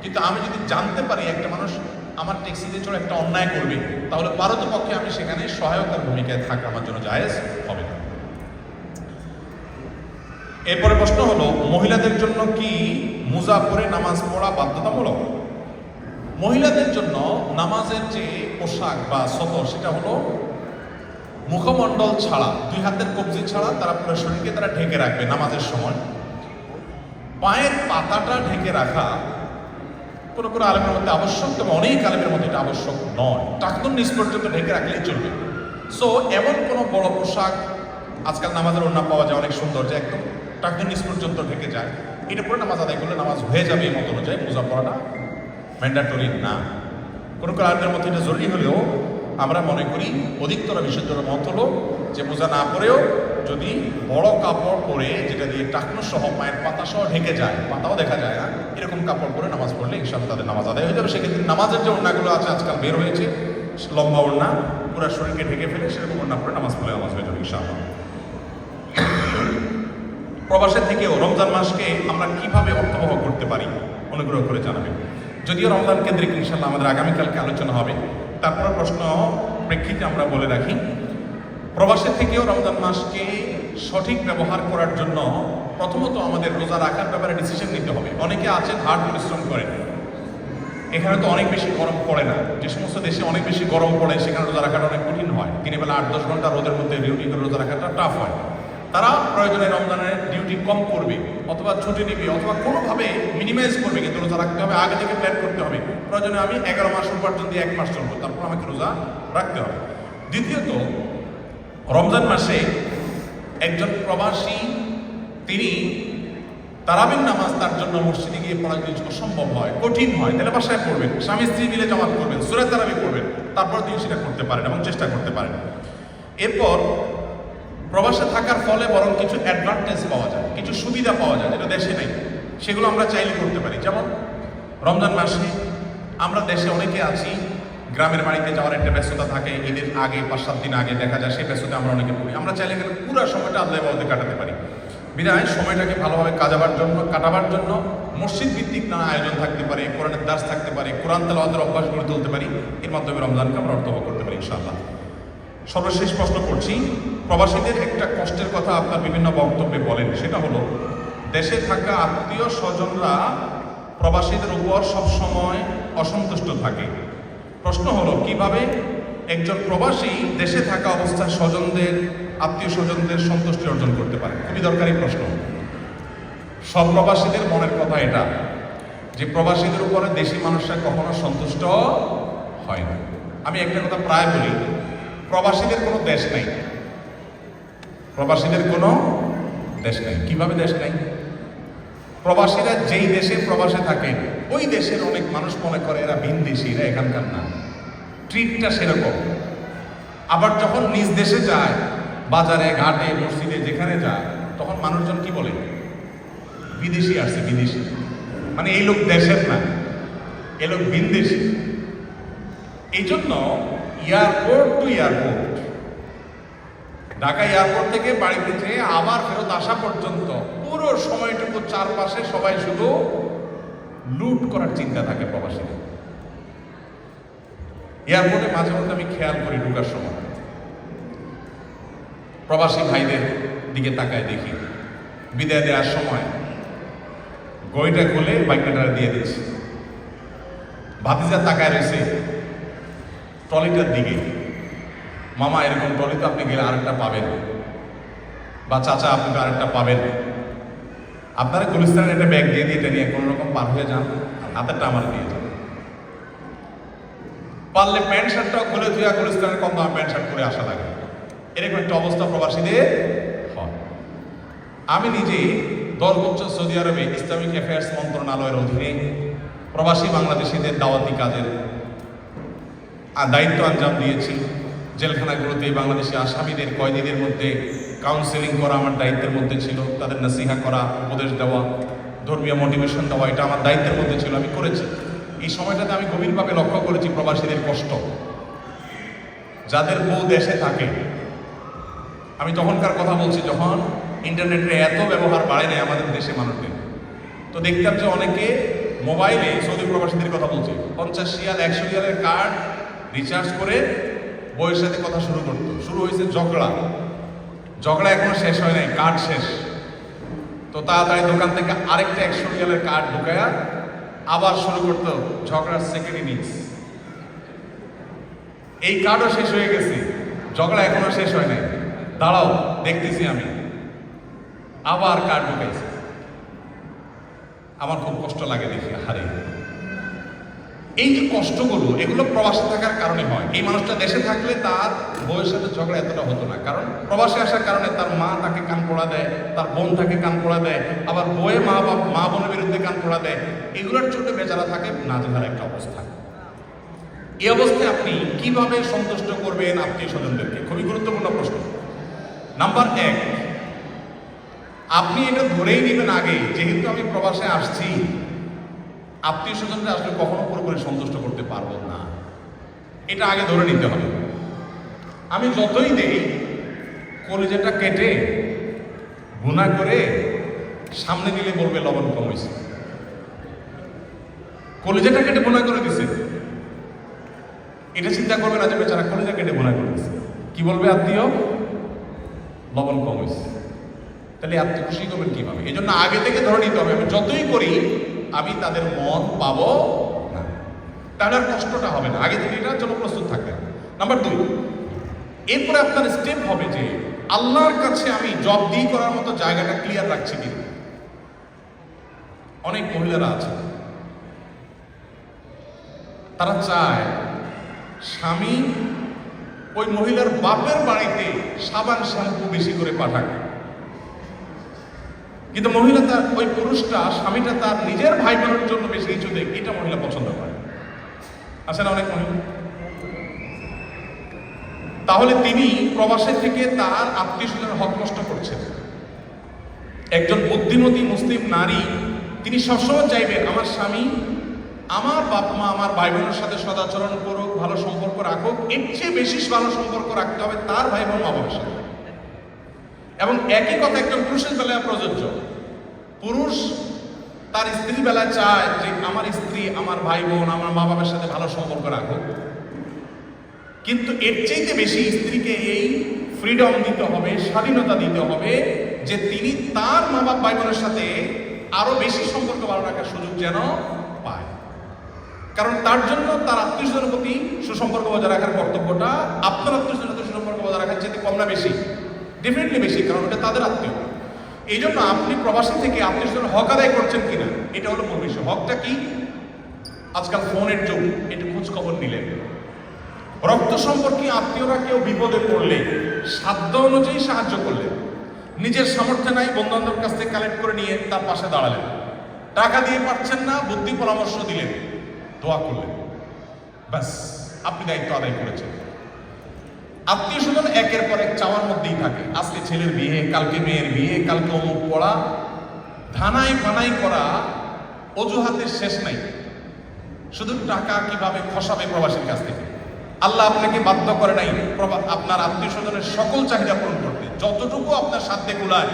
কিন্তু আমি যদি জানতে পারি একটা মানুষ আমার ট্যাক্সিতে চড়ে একটা অন্যায় করবে, তাহলে পারতপক্ষে আমি সেখানে সহায়তার ভূমিকায় থাকা আমার জন্য জায়েজ হবে না। এরপরে প্রশ্ন হলো মহিলাদের জন্য কি মুজা পরে নামাজ পড়া বাধ্যতামূলক? মহিলাদের জন্য নামাজের যে পোশাক বা সতর, সেটা হলো মুখমণ্ডল ছাড়া, 2 হাতের কবজি ছাড়া তারা পুরো শরীরকে তারা ঢেকে রাখবে নামাজের সময়। পায়ের পাতাটা ঢেকে রাখা কোনো কোনো আলেমের মধ্যে আবশ্যক, তবে অনেক আলেমের মধ্যে এটা আবশ্যক নয়। টাকনুন নিচ পর্যন্ত ঢেকে রাখলেই চলবে। সো এমন কোনো বড় পোশাক, আজকাল নামাজের ওড়না পাওয়া যায় অনেক সুন্দর, যে একদম টাকনুন নিচ পর্যন্ত ঢেকে যায়, এটা পরে নামাজ আদায় করলে নামাজ হয়ে যাবে এই মত অনুযায়ী। মোজা পরাটা ম্যান্ডাটরি না। কোনো কোনো আলেমের মধ্যে এটা জরুরি হলেও আমরা মনে করি অধিকতর বিশুদ্ধর মত হলো যে মোজা না পরেও যদি বড় কাপড় পরে, যেটা দিয়ে টাকনু সহ পায়ের পাতা সহ ঢেকে যায়, পাতাও দেখা যায় না, এরকম কাপড় পরে নামাজ পড়লে ইনশাআল্লাহ তাদের নামাজ আদায় হয়ে যাবে। সেক্ষেত্রে নামাজের যে ওড়নাগুলো আছে আজকাল বের হয়েছে, লম্বা ওড়না পুরো শরীরকে ঢেকে ফেলে, সেরকম ওড়না পরে নামাজ পড়লে নামাজ হয়ে যাবে ইনশাআল্লাহ। প্রবাসের থেকেও রমজান মাসকে আমরা কিভাবে অর্থবহ করতে পারি অনুগ্রহ করে জানাবেন। যদিও রমজান কেন্দ্রিক ইনশাআল্লাহ আমাদের আগামীকালকে আলোচনা হবে, তারপরে প্রশ্ন প্রেক্ষিতে আমরা বলে রাখি, প্রবাসের থেকেও রমজান মাসকে সঠিক ব্যবহার করার জন্য প্রথমত আমাদের রোজা রাখার ব্যাপারে ডিসিশন নিতে হবে। অনেকে আছেন হার্ড পরিশ্রম করেন, এখানে তো অনেক বেশি গরম পড়ে না, যে সমস্ত দেশে অনেক বেশি গরম পড়ে সেখানে রোজা রাখাটা অনেক কঠিন হয়, দিনের বেলা 8-10 ঘন্টা রোদের মধ্যে ডিউটি করে রোজা রাখাটা টাফ হয়। তারা প্রয়োজনে রমজানের ডিউটি কম করবে, অথবা ছুটি নেবে, অথবা কোনোভাবে মিনিমাইজ করবে, কিন্তু রোজা রাখতে হবে, আগে থেকে প্ল্যান করতে হবে। প্রয়োজনে আমি 11 মাস উপার্জন দিয়ে 1 মাস চলবো, তারপর আমাকে রোজা রাখতে হবে। দ্বিতীয়ত, রমজান মাসে একজন প্রবাসী তিনি তারাবির নামাজ তার জন্য মসজিদে গিয়ে পড়া যদি অসম্ভব হয়, কঠিন হয়, তাহলে বাসায় পড়বেন, স্বামী স্ত্রী মিলে জামাত করবেন, সূরা তারাবি পড়বেন, তারপর তিনি সেটা করতে পারেন এবং চেষ্টা করতে পারেন। এরপর প্রবাসে থাকার ফলে বরং কিছু অ্যাডভান্টেজ পাওয়া যায়, কিছু সুবিধা পাওয়া যায় যেটা দেশে নেই, সেগুলো আমরা চাইলে করতে পারি। যেমন রমজান মাসে আমরা দেশে অনেকে আছি, গ্রামের বাড়িতে যাওয়ার একটা ব্যস্ততা থাকে, ঈদের আগে 5-7 দিন আগে দেখা যায়, সেই ব্যস্ততা আমরা অনেকে পড়ি। আমরা চাইলে গেলে পুরো সময়টা আল্লাহ ইবাদতে কাটাতে পারি। বিধায় সময়টাকে ভালোভাবে কাটাবার জন্য মসজিদ ভিত্তিক নানা আয়োজন থাকতে পারে, কোরআনের দার্স থাকতে পারে, কোরআন তেলাওয়াতের অভ্যাস গড়ে তুলতে পারি। এর মাধ্যমে রমজানকে আমরা অর্থবহ করতে পারি ইনশাআল্লাহ। সর্বশেষ প্রশ্ন করছি, প্রবাসীদের একটা কষ্টের কথা আপনার বিভিন্ন বক্তব্যে বলেন, সেটা হলো দেশে থাকা আত্মীয় স্বজনরা প্রবাসীদের উপর সবসময় অসন্তুষ্ট থাকে। প্রশ্ন হলো কিভাবে একজন প্রবাসী দেশে থাকা অবস্থায় স্বজনদের, আত্মীয় স্বজনদের সন্তুষ্টি অর্জন করতে পারে? খুবই দরকারি প্রশ্ন। সব প্রবাসীদের মনের কথা এটা, যে প্রবাসীদের উপরে দেশি মানুষরা কখনো সন্তুষ্ট হয় না। আমি একটা কথা প্রায় বলি, প্রবাসীদের কোনো দেশ নাই, প্রবাসীদের কোনো দেশ নাই। কিভাবে দেশ নাই? প্রবাসীরা যেই দেশে প্রবাসে থাকেন, ওই দেশের অনেক মানুষ মনে করে এরা ভিনদেশী, এরা এখানকার না, ট্রিটটা সেরকম। আবার যখন নিজ দেশে যায়, বাজারে ঘাটে মসজিদে যেখানে যায়, তখন মানুষজন কি বলে? বিদেশি আসছে, বিদেশি, মানে এই লোক দেশের না, এই লোক ভিনদেশী। এই জন্য airport two airport, Dhaka airport থেকে বাড়িতে যেয়ে আবার ফেরত আসা পর্যন্ত পুরো সময়টুকু চারপাশে সবাই শুধু লুট করার চিন্তা থাকে প্রবাসীদের। এয়ারপোর্টে মাঝে মধ্যে আমি খেয়াল করি, ঢোকার সময় প্রবাসী ভাইদের দিকে তাকায় দেখি, বিদায় দেওয়ার সময় গড়িটা খুলে বাইকটা দিয়ে দিচ্ছে, ভাতিজা তাকায় রয়েছে ট্রলিটার দিকে, মামা এরকম ট্রলি তো আপনি গেলে আরেকটা পাবেন, বা চাচা আপনি তো আরেকটা পাবেন, আপনারা গুলিস্তানের একটা ব্যাগ দিয়ে দিয়ে এটা নিয়ে কোনো রকম পার হয়ে যান, হাতেরটা আমার দিয়ে যান। পারলে প্যান্ট শার্টটাও খুলে ধুয়া গুলিস্তানের কম দামে প্যান্ট শার্ট পরে আসা লাগে, এরকম একটা অবস্থা প্রবাসীদের হয়। আমি নিজে 10 বছর সৌদি আরবে ইসলামিক অ্যাফেয়ার্স মন্ত্রণালয়ের অধীনে প্রবাসী বাংলাদেশিদের দাওয়াতি কাজের দায়িত্ব আঞ্জাম দিয়েছি। জেলখানাগুলোতে বাংলাদেশি আসামিদের, কয়েদিদের মধ্যে কাউন্সেলিং করা আমার দায়িত্বের মধ্যে ছিল, তাদের নসিহা করা, উপদেশ দেওয়া, ধর্মীয় মোটিভেশন দেওয়া, এটা আমার দায়িত্বের মধ্যে ছিল, আমি করেছি। এই সময়টাতে আমি গভীরভাবে লক্ষ্য করেছি প্রবাসীদের কষ্ট, যাদের বউ দেশে থাকে। আমি তখনকার কথা বলছি যখন ইন্টারনেটের এত ব্যবহার বাড়ে নাই আমাদের দেশে মানুষদের, তো দেখতাম যে অনেকে মোবাইলে, সৌদি প্রবাসীদের কথা বলছি, 50 রিয়াল 100 রিয়ালের কার্ড রিচার্জ করে বউয়ের সাথে কথা শুরু করতো। শুরু হয়েছে ঝগড়া এখনো শেষ হয় নাই, কার্ড শেষ। তো তাড়াতাড়ি দোকান থেকে আরেকটা 100 রিয়ালের কার্ড ঢুকায়া আবার শুরু করতো ঝগড়ার সেকেন্ড ইনিংস। এই কার্ডও শেষ হয়ে গেছে, ঝগড়া এখনো শেষ হয় নাই, দাঁড়াও দেখতেছি আমি, আবার কার্ড ঢুকাইছে। আমার খুব কষ্ট লাগে দেখি, হারে এই যে কষ্টগুলো, এগুলো প্রবাসে থাকার কারণে হয়। এই মানুষটা দেশে থাকলে তার বউয়ের সাথে ঝগড়া এতটা হতো না, কারণ প্রবাসে আসার কারণে তার মা তাকে কান পোড়া দেয়, তার বোন তাকে কান পোড়া দেয়, আবার বউয়ে মা বোনের বিরুদ্ধে কান পোড়া দেয়। এগুলোর জন্য বেচারা থাকে নাজেহাল একটা অবস্থা। এই অবস্থায় আপনি কিভাবে সন্তুষ্ট করবেন আত্মীয় স্বজনদেরকে? খুবই গুরুত্বপূর্ণ প্রশ্ন। নাম্বার 1, আপনি এটা ধরেই নেবেন আগে, যেহেতু আমি প্রবাসে আসছি, আত্মীয় স্বজনরা আসলে কখনো পুরোপুরি সন্তুষ্ট করতে পারবো না, এটা আগে ধরে নিতে হবে। আমি যতই দেই, কলিজাটা কেটে গুণা করে সামনে দিলে বলবে লবণ কম হয়েছে। কলিজাটা কেটে গুণা করে দিছে, এটা চিন্তা করবে না যে বেচারা কলিজা কেটে গুণা করে দিছে, কি বলবে আত্মীয়? লবণ কম হয়েছে। তাহলে আত্মীয় খুশি করবেন কিভাবে? এই জন্য আগে থেকে ধরে নিতে হবে, আমি যতই করি আমি তাদের মন পাবো না, তাহলে আর কষ্টটা হবে না। আগে থেকে এটার জন্য প্রস্তুত থাকবেন। নাম্বার 2, এরপরে আপনার স্টেপ হবে যে আল্লাহর কাছে আমি জবাবদি করার মতো জায়গাটা ক্লিয়ার রাখছি কিনা। অনেক মহিলারা আছে, তারা চায় স্বামী ওই মহিলার বাপের বাড়িতে সাবান শ্যাম্পু বেশি করে পাঠাক, কিন্তু মহিলা তার ওই পুরুষটা, স্বামীটা তার নিজের ভাই বোনের জন্য বেশি কিছু দেয়, এটা মহিলা পছন্দ করে। আছে না অনেক মহিলা? তাহলে তিনি প্রবাসে থেকে তার আত্মীয় স্বজনের হক নষ্ট করছেন। একজন বুদ্ধিমতী মুসলিম নারী, তিনি সবসময় চাইবেন আমার স্বামী আমার বাপ মা আমার ভাই বোনের সাথে সদাচরণ করুক, ভালো সম্পর্ক রাখুক, এর চেয়ে বেশি ভালো সম্পর্ক রাখতে হবে তার ভাই বোন মা বাবার সাথে। এবং একই কথা একজন পুরুষের বেলায় প্রযোজ্য। পুরুষ তার স্ত্রী বেলায় চায় যে আমার স্ত্রী আমার ভাই বোন আমার মা বাবার সাথে ভালো সম্পর্ক রাখুক, কিন্তু এর চাইতে বেশি স্ত্রীকে এই ফ্রিডম দিতে হবে, স্বাধীনতা দিতে হবে যে তিনি তার মা বাপ ভাই বোনের সাথে আরো বেশি সম্পর্ক ভালো রাখার সুযোগ যেন পায়। কারণ তার জন্য তার আত্মীয় স্বজনের প্রতি সুসম্পর্ক বজায় রাখার কর্তব্যটা আপনার আত্মীয় স্বজনের সাথে সুসম্পর্ক বজায় রাখার চেয়ে কম না বেশি? ডেফিনেটলি বেশি, কারণ ওটা তাদের আত্মীয়। এই জন্য আপনি প্রবাসী থেকে আত্মীয় স্বজনের হক আদায় করছেন কিনা, এটা হলো মূল বিষয়। হকটা কি? আজকাল ফোনের যুগ, একটু খোঁজ খবর নিলেন, রক্ত সম্পর্কে আত্মীয়রা কেউ বিপদে পড়লে সাধ্য অনুযায়ী সাহায্য করলেন, নিজের সামর্থ্য নাই বন্ধু বান্ধবের কাছ থেকে কালেক্ট করে নিয়ে তার পাশে দাঁড়ালেন, টাকা দিয়ে পারছেন না বুদ্ধি পরামর্শ দিলেন, দোয়া করলেন, ব্যাস আপনি দায়িত্ব আদায় করেছেন। আত্মীয় স্বজন একের পর এক চাওয়ার মধ্যেই থাকে। আজকে ছেলের বিয়ে, কালকে মেয়ের বিয়ে, কালকে অমুক পড়া, ধানাই ফানাই করা অজুহাতের শেষ নাই। শুধু টাকা কিভাবে খসাবে প্রবাসীর কাছ থেকে। আল্লাহ আপনাকে বাধ্য করে নাই আপনার আত্মীয় স্বজনের সকল চাহিদা পূরণ করতে। যতটুকু আপনার সাধ্যে কুলায়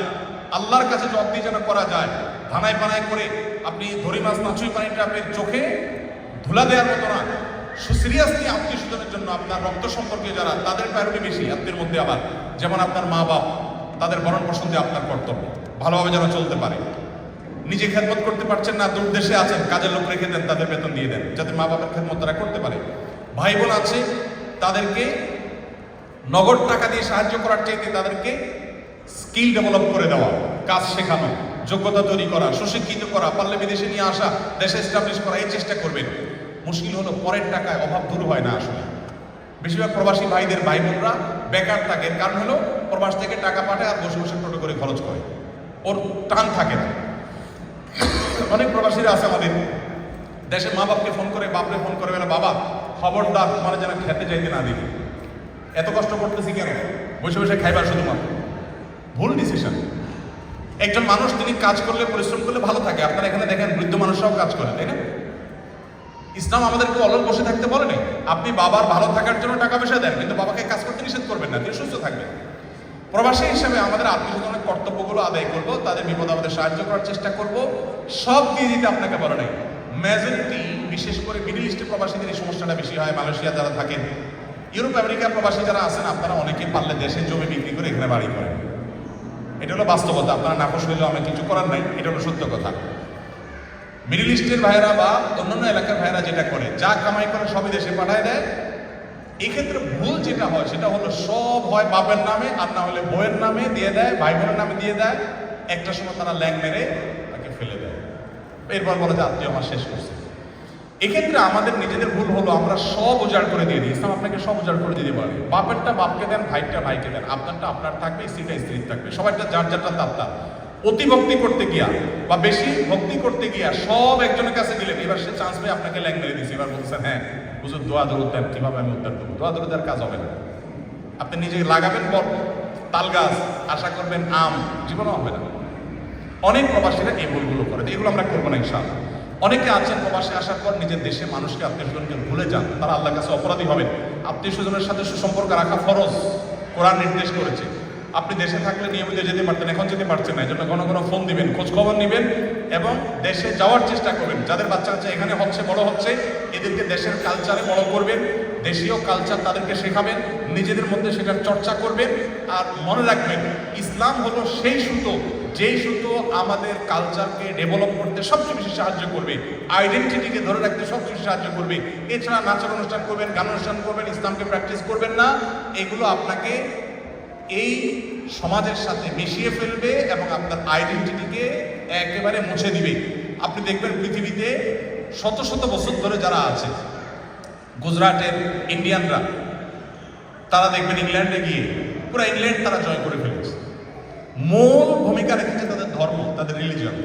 আল্লাহর কাছে জবাবদিহি যেন করা যায়। ধানাই পানাই করে আপনি ধরি মাছ নাচুই পানিটা আপনার চোখে ধুলা দেওয়ার মতো না। সিরিয়াসলি আত্মীয় স্বজনের জন্য আপনার রক্ত সম্পর্কে যারা, তাদের প্রায়োরিটি বেশি। আত্মীয়ের মধ্যে আবার যেমন আপনার মা বাপ, তাদের ভরণ পোষণ দিয়ে আপনার কর্তব্য, ভালোভাবে যেন চলতে পারে। নিজে খেদমত করতে পারছেন না, দূর দেশে আছেন, কাজের লোক রেখে দেন, তাদের বেতন দিয়ে দেন যাতে মা বাবার খেদমত তারা করতে পারে। ভাই বোন আছে, তাদেরকে নগদ টাকা দিয়ে সাহায্য করার চাইতে তাদেরকে স্কিল ডেভেলপ করে দেওয়া, কাজ শেখানো, যোগ্যতা তৈরি করা, সুশিক্ষিত করা, পারলে বিদেশে নিয়ে আসা, দেশে এস্টাবলিশ করা, এই চেষ্টা করবেন। মুশকিল হলো পরের টাকায় অভাব দূর হয় না। আসলে বেশিরভাগ প্রবাসী ভাইদের ভাই বোনরা বেকার থাকে, কারণ হলো প্রবাস থেকে টাকা পাঠায় আর বসে বসে টোটো করে খরচ করে, ওর টান থাকে না। অনেক প্রবাসীরা আছে আমাদের দেশে, মা বাপকে ফোন করে, বাপরে ফোন করে বলে বাবা খবরদার তোমার যেন খেতে যাইতে না দিবি, এত কষ্ট করতেছি কেন, বসে বসে খাইবার শুধুমাত্র। ভুল ডিসিশন। একজন মানুষ তিনি কাজ করলে, পরিশ্রম করলে ভালো থাকে। আপনারা এখানে দেখেন বৃদ্ধ মানুষরাও কাজ করে, তাই না? ইসলাম আমাদেরকে অলস বসে থাকতে বলে নাই। আপনি বাবার ভালো থাকার জন্য টাকা পয়সা দেন, কিন্তু বাবাকে কাজ করতে নিষেধ করবেন না, তিনি সুস্থ থাকবেন। প্রবাসী হিসেবে আমাদের আত্মীয় স্বজনের কর্তব্যগুলো আদায় করবো, তাদের বিপদ আমাদের সাহায্য করার চেষ্টা করব। সব দিয়ে দিতে আপনাকে বলে নাই। মেজরিটি, বিশেষ করে মিডল ইস্টের প্রবাসীদের এই সমস্যাটা বেশি হয়। মালয়েশিয়া যারা থাকেন, ইউরোপ আমেরিকা প্রবাসী যারা আছেন, আপনারা অনেকে পারলে দেশের জমি বিক্রি করে এখানে বাড়ি করেন। এটা হলো বাস্তবতা। আপনারা নাখোশ হইলেও আমি কিছু করার নাই, এটা হলো সত্য কথা। মিডল ইস্টের ভাইয়েরা বা অন্যান্য এলাকার ভাইয়েরা যেটা করে, যা কামাই করে সবই দেশে পাঠায় দেয়, এক্ষেত্রে ভুল যেটা হয় সেটা হলো সব হয় বাপের নামে আর না হলে বইয়ের নামে দিয়ে দেয়, ভাই বোনের নামে দিয়ে দেয়। একটা সময় তারা ল্যাং মেরে তাকে ফেলে দেয়, এরপর বলে যে আত্মীয় আমার শেষ করছে। এক্ষেত্রে আমাদের নিজেদের ভুল হলো আমরা সব উজাড় করে দিয়ে দিই। ইসলাম আপনাকে সব উজাড় করে দিতে পারে। বাপেরটা বাপকে দেন, ভাইটা ভাইকে দেন, আপনারটা আপনার থাকবে, স্ত্রীটা স্ত্রীর থাকবে, সবাইটা যার যারটা তার। অতি ভক্তি করতে গিয়া বা বেশি ভক্তি করতে গিয়া সব একজনের কাছে দিলেন, এবার সে চান্স পেয়ে আপনাকে ল্যাং মেরে দিচ্ছে। এবার বলছেন হ্যাঁ হুজুর দোয়া দরুদ দেন, কিভাবে আমি উদ্ধার করবো? দোয়া দরুদ দেওয়ার কাজ হবে না। আপনি নিজে লাগাবেন তাল গাছ, আশা করবেন আম, জীবনও হবে না। অনেক প্রবাসীরা এই ভুলগুলো করে, এগুলো আমরা করবো না ইনশাআল্লাহ। অনেকে আছেন প্রবাসে আসার পর নিজের দেশে মানুষকে, আত্মীয় স্বজনকে ভুলে যান, তারা আল্লাহর কাছে অপরাধী হবেন। আত্মীয় স্বজনের সাথে সুসম্পর্ক রাখা ফরজ, কোরআন নির্দেশ করেছে। আপনি দেশে থাকলে নিয়মিত যেতে পারতেন, এখন যেতে পারছেন না। এই জন্য ঘন ঘন ফোন দিবেন, খোঁজ খবর নেবেন এবং দেশে যাওয়ার চেষ্টা করবেন। যাদের বাচ্চা কাচ্চা এখানে হচ্ছে, বড় হচ্ছে, এদেরকে দেশের কালচারে বড় করবেন, দেশীয় কালচার তাদেরকে শেখাবেন, নিজেদের মধ্যে সেটার চর্চা করবেন। আর মনে রাখবেন, ইসলাম হলো সেই সুতো, যেই সুতো আমাদের কালচারকে ডেভেলপ করতে সবচেয়ে বেশি সাহায্য করবে, আইডেন্টিটিকে ধরে রাখতে সবচেয়ে বেশি সাহায্য করবে। এছাড়া নাচের অনুষ্ঠান করবেন, গান অনুষ্ঠান করবেন, ইসলামকে প্র্যাকটিস করবেন না, এগুলো আপনাকে এই সমাজের সাথে মিশিয়ে ফেলবে এবং আপনার আইডেন্টিটিকে একেবারে মুছে দিবে। আপনি দেখবেন পৃথিবীতে শত শত বছর ধরে যারা আছে, গুজরাটের ইন্ডিয়ানরা, তারা দেখবেন ইংল্যান্ডে গিয়ে পুরো ইংল্যান্ড তারা জয় করে ফেলেছে। মূল ভূমিকা রেখেছে তাদের ধর্ম, তাদের রিলিজিয়ন,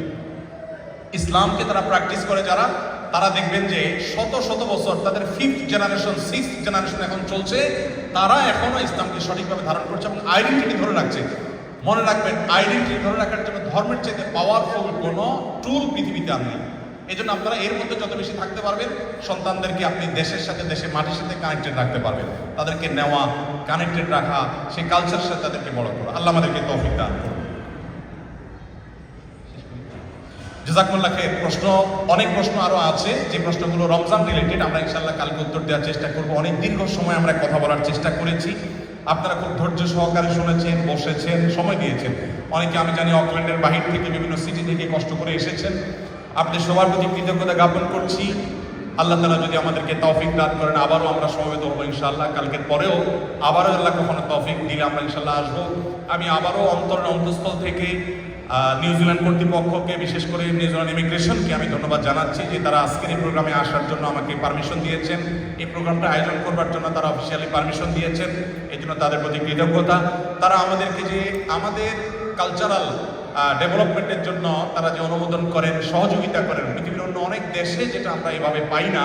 ইসলামকে তারা প্র্যাকটিস করে যারা, তারা দেখবেন যে শত শত বছর তাদের 5th জেনারেশন 6th জেনারেশন এখন চলছে, তারা এখনো ইসলামকে সঠিকভাবে ধারণ করছে এবং আইডেন্টিটি ধরে রাখছে। মনে রাখবেন, আইডেন্টিটি ধরে রাখার জন্য ধর্মের চাইতে পাওয়ারফুল কোনো টুল পৃথিবীতে আর নেই। এই জন্য আপনারা এর মধ্যে যত বেশি থাকতে পারবেন, সন্তানদেরকে আপনি দেশের সাথে, দেশের মাটির সাথে কানেক্টেড রাখতে পারবেন। তাদেরকে নেওয়া, কানেক্টেড রাখা, সেই কালচারের সাথে তাদেরকে বড় করা। আল্লাহ আমাদেরকে তৌফিক দান করুন। জাযাকুমুল্লাহ খাইর। অনেক প্রশ্ন আরো আছে, যে প্রশ্নগুলো রমজান রিলেটেড, আমরা ইনশাআল্লাহ কালকে উত্তর দেওয়ার চেষ্টা করব। অনেক দীর্ঘ সময় আমরা কথা বলার চেষ্টা করেছি, আপনারা খুব ধৈর্য সহকারে শুনেছেন, বসেছেন, সময় দিয়েছেন। অনেকে আমি জানি অকল্যান্ডের বাহির থেকে, বিভিন্ন সিটি থেকে কষ্ট করে এসেছেন। আপনাদের সবার প্রতি কৃতজ্ঞতা জ্ঞাপন করছি। আল্লাহ তাআলা যদি আমাদেরকে তৌফিক দান করেন, আবারও আমরা সমবেত হবো ইনশাআল্লাহ। কালকের পরেও আবারও আল্লাহ কখনো তৌফিক দিলে আমরা ইনশাআল্লাহ আসবো। আমি আবারও অন্তঃস্থল থেকে নিউজিল্যান্ড কর্তৃপক্ষকে, বিশেষ করে নিউজিল্যান্ড ইমিগ্রেশনকে আমি ধন্যবাদ জানাচ্ছি যে তারা আজকের এই প্রোগ্রামে আসার জন্য আমাকে পারমিশন দিয়েছেন, এই প্রোগ্রামটা আয়োজন করবার জন্য তারা অফিসিয়ালি পারমিশন দিয়েছেন। এই জন্য তাদের প্রতি কৃতজ্ঞতা। তারা আমাদেরকে যে আমাদের কালচারাল ডেভেলপমেন্টের জন্য তারা যে অনুমোদন করেন, সহযোগিতা করেন, পৃথিবীর অন্য অনেক দেশে যেটা আমরা এভাবে পাই না,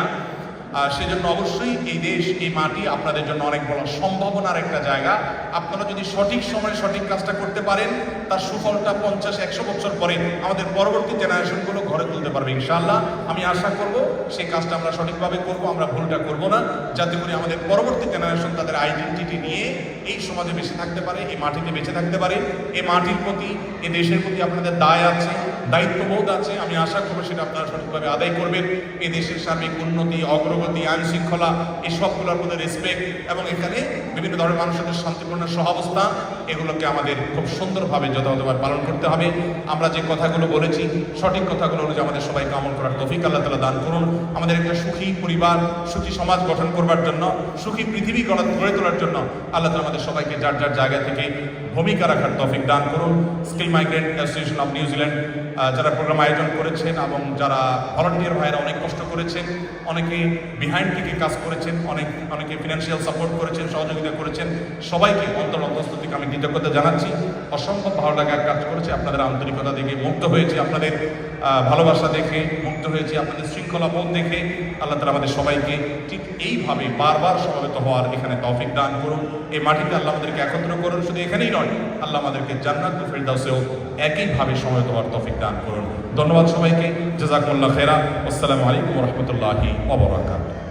সেজন্য অবশ্যই এই দেশ, এই মাটি আপনাদের জন্য অনেক বড় সম্ভাবনার একটা জায়গা। আপনারা যদি সঠিক সময়ে সঠিক কাজটা করতে পারেন, তার সুফলটা 50-100 বছর পরে আমাদের পরবর্তী জেনারেশনগুলো ঘরে তুলতে পারবে ইনশাআল্লাহ। আমি আশা করব সেই কাজটা আমরা সঠিকভাবে করব, আমরা ভুলটা করব না, যাতে করে আমাদের পরবর্তী জেনারেশন তাদের আইডেন্টিটি নিয়ে এই সমাজে বেঁচে থাকতে পারে, এই মাটিতে বেঁচে থাকতে পারে। এই মাটির প্রতি, এই দেশের প্রতি আপনাদের দায় আছে, দায়িত্ববোধ আছে। আমি আশা করব সেটা আপনারা সঠিকভাবে আদায় করবেন। এই দেশের সার্বিক উন্নতি, অগ্রগতি, আইন শৃঙ্খলা, এই সবগুলোর মধ্যে রেসপেক্ট এবং এখানে বিভিন্ন ধরনের মানুষের শান্তিপূর্ণ সহাবস্থান, এগুলোকে আমাদের খুব সুন্দরভাবে যথাযথভাবে পালন করতে হবে। আমরা যে কথাগুলো বলেছি, সঠিক কথাগুলো অনুযায়ী আমাদের সবাইকে আমল করার তৌফিক আল্লাহ তাআলা দান করুন। আমাদের একটা সুখী পরিবার, সুখী সমাজ গঠন করবার জন্য, সুখী পৃথিবী গড়ে তোলার জন্য আল্লাহ তাআলা আমাদের সবাইকে যার যার জায়গা থেকে ভূমিকা রাখার তৌফিক দান করুন। Skill migrant association of New Zealand যারা প্রোগ্রাম আয়োজন করেছেন এবং যারা ভলান্টিয়ার ভাইরা অনেক কষ্ট করেছেন, অনেকে বিহাইন্ড থেকে কাজ করেছেন, অনেকে ফিনান্সিয়াল সাপোর্ট করেছেন, সহযোগিতা করেছেন, সবাইকে অন্তঃস্থল থেকে আমি কৃতজ্ঞতা জানাচ্ছি। অসম্ভব ভালো লাগার কাজ করেছে, আপনাদের আন্তরিকতা দেখে মুগ্ধ হয়েছে, আপনাদের ভালোবাসা দেখে মুগ্ধ হয়েছে, আপনাদের শৃঙ্খলা বোধ দেখে। আল্লাহ তাআলা আমাদের সবাইকে ঠিক এইভাবে বারবার সমবেত হওয়ার এখানে তৌফিক দান করুন। এই মাটিতে আল্লাহ আমাদেরকে একত্র করুন, শুধু এখানেই নয়, আল্লাহ আমাদেরকে জান্নাতুল ফিরদাউসেও একইভাবে সমবেত হওয়ার তৌফিক দান করুন। ধন্যবাদ সবাইকে। জাযাকুমুল্লাহ খাইরা। আসসালামু আলাইকুম ওয়া রাহমাতুল্লাহি ওয়া বারাকাতুহু।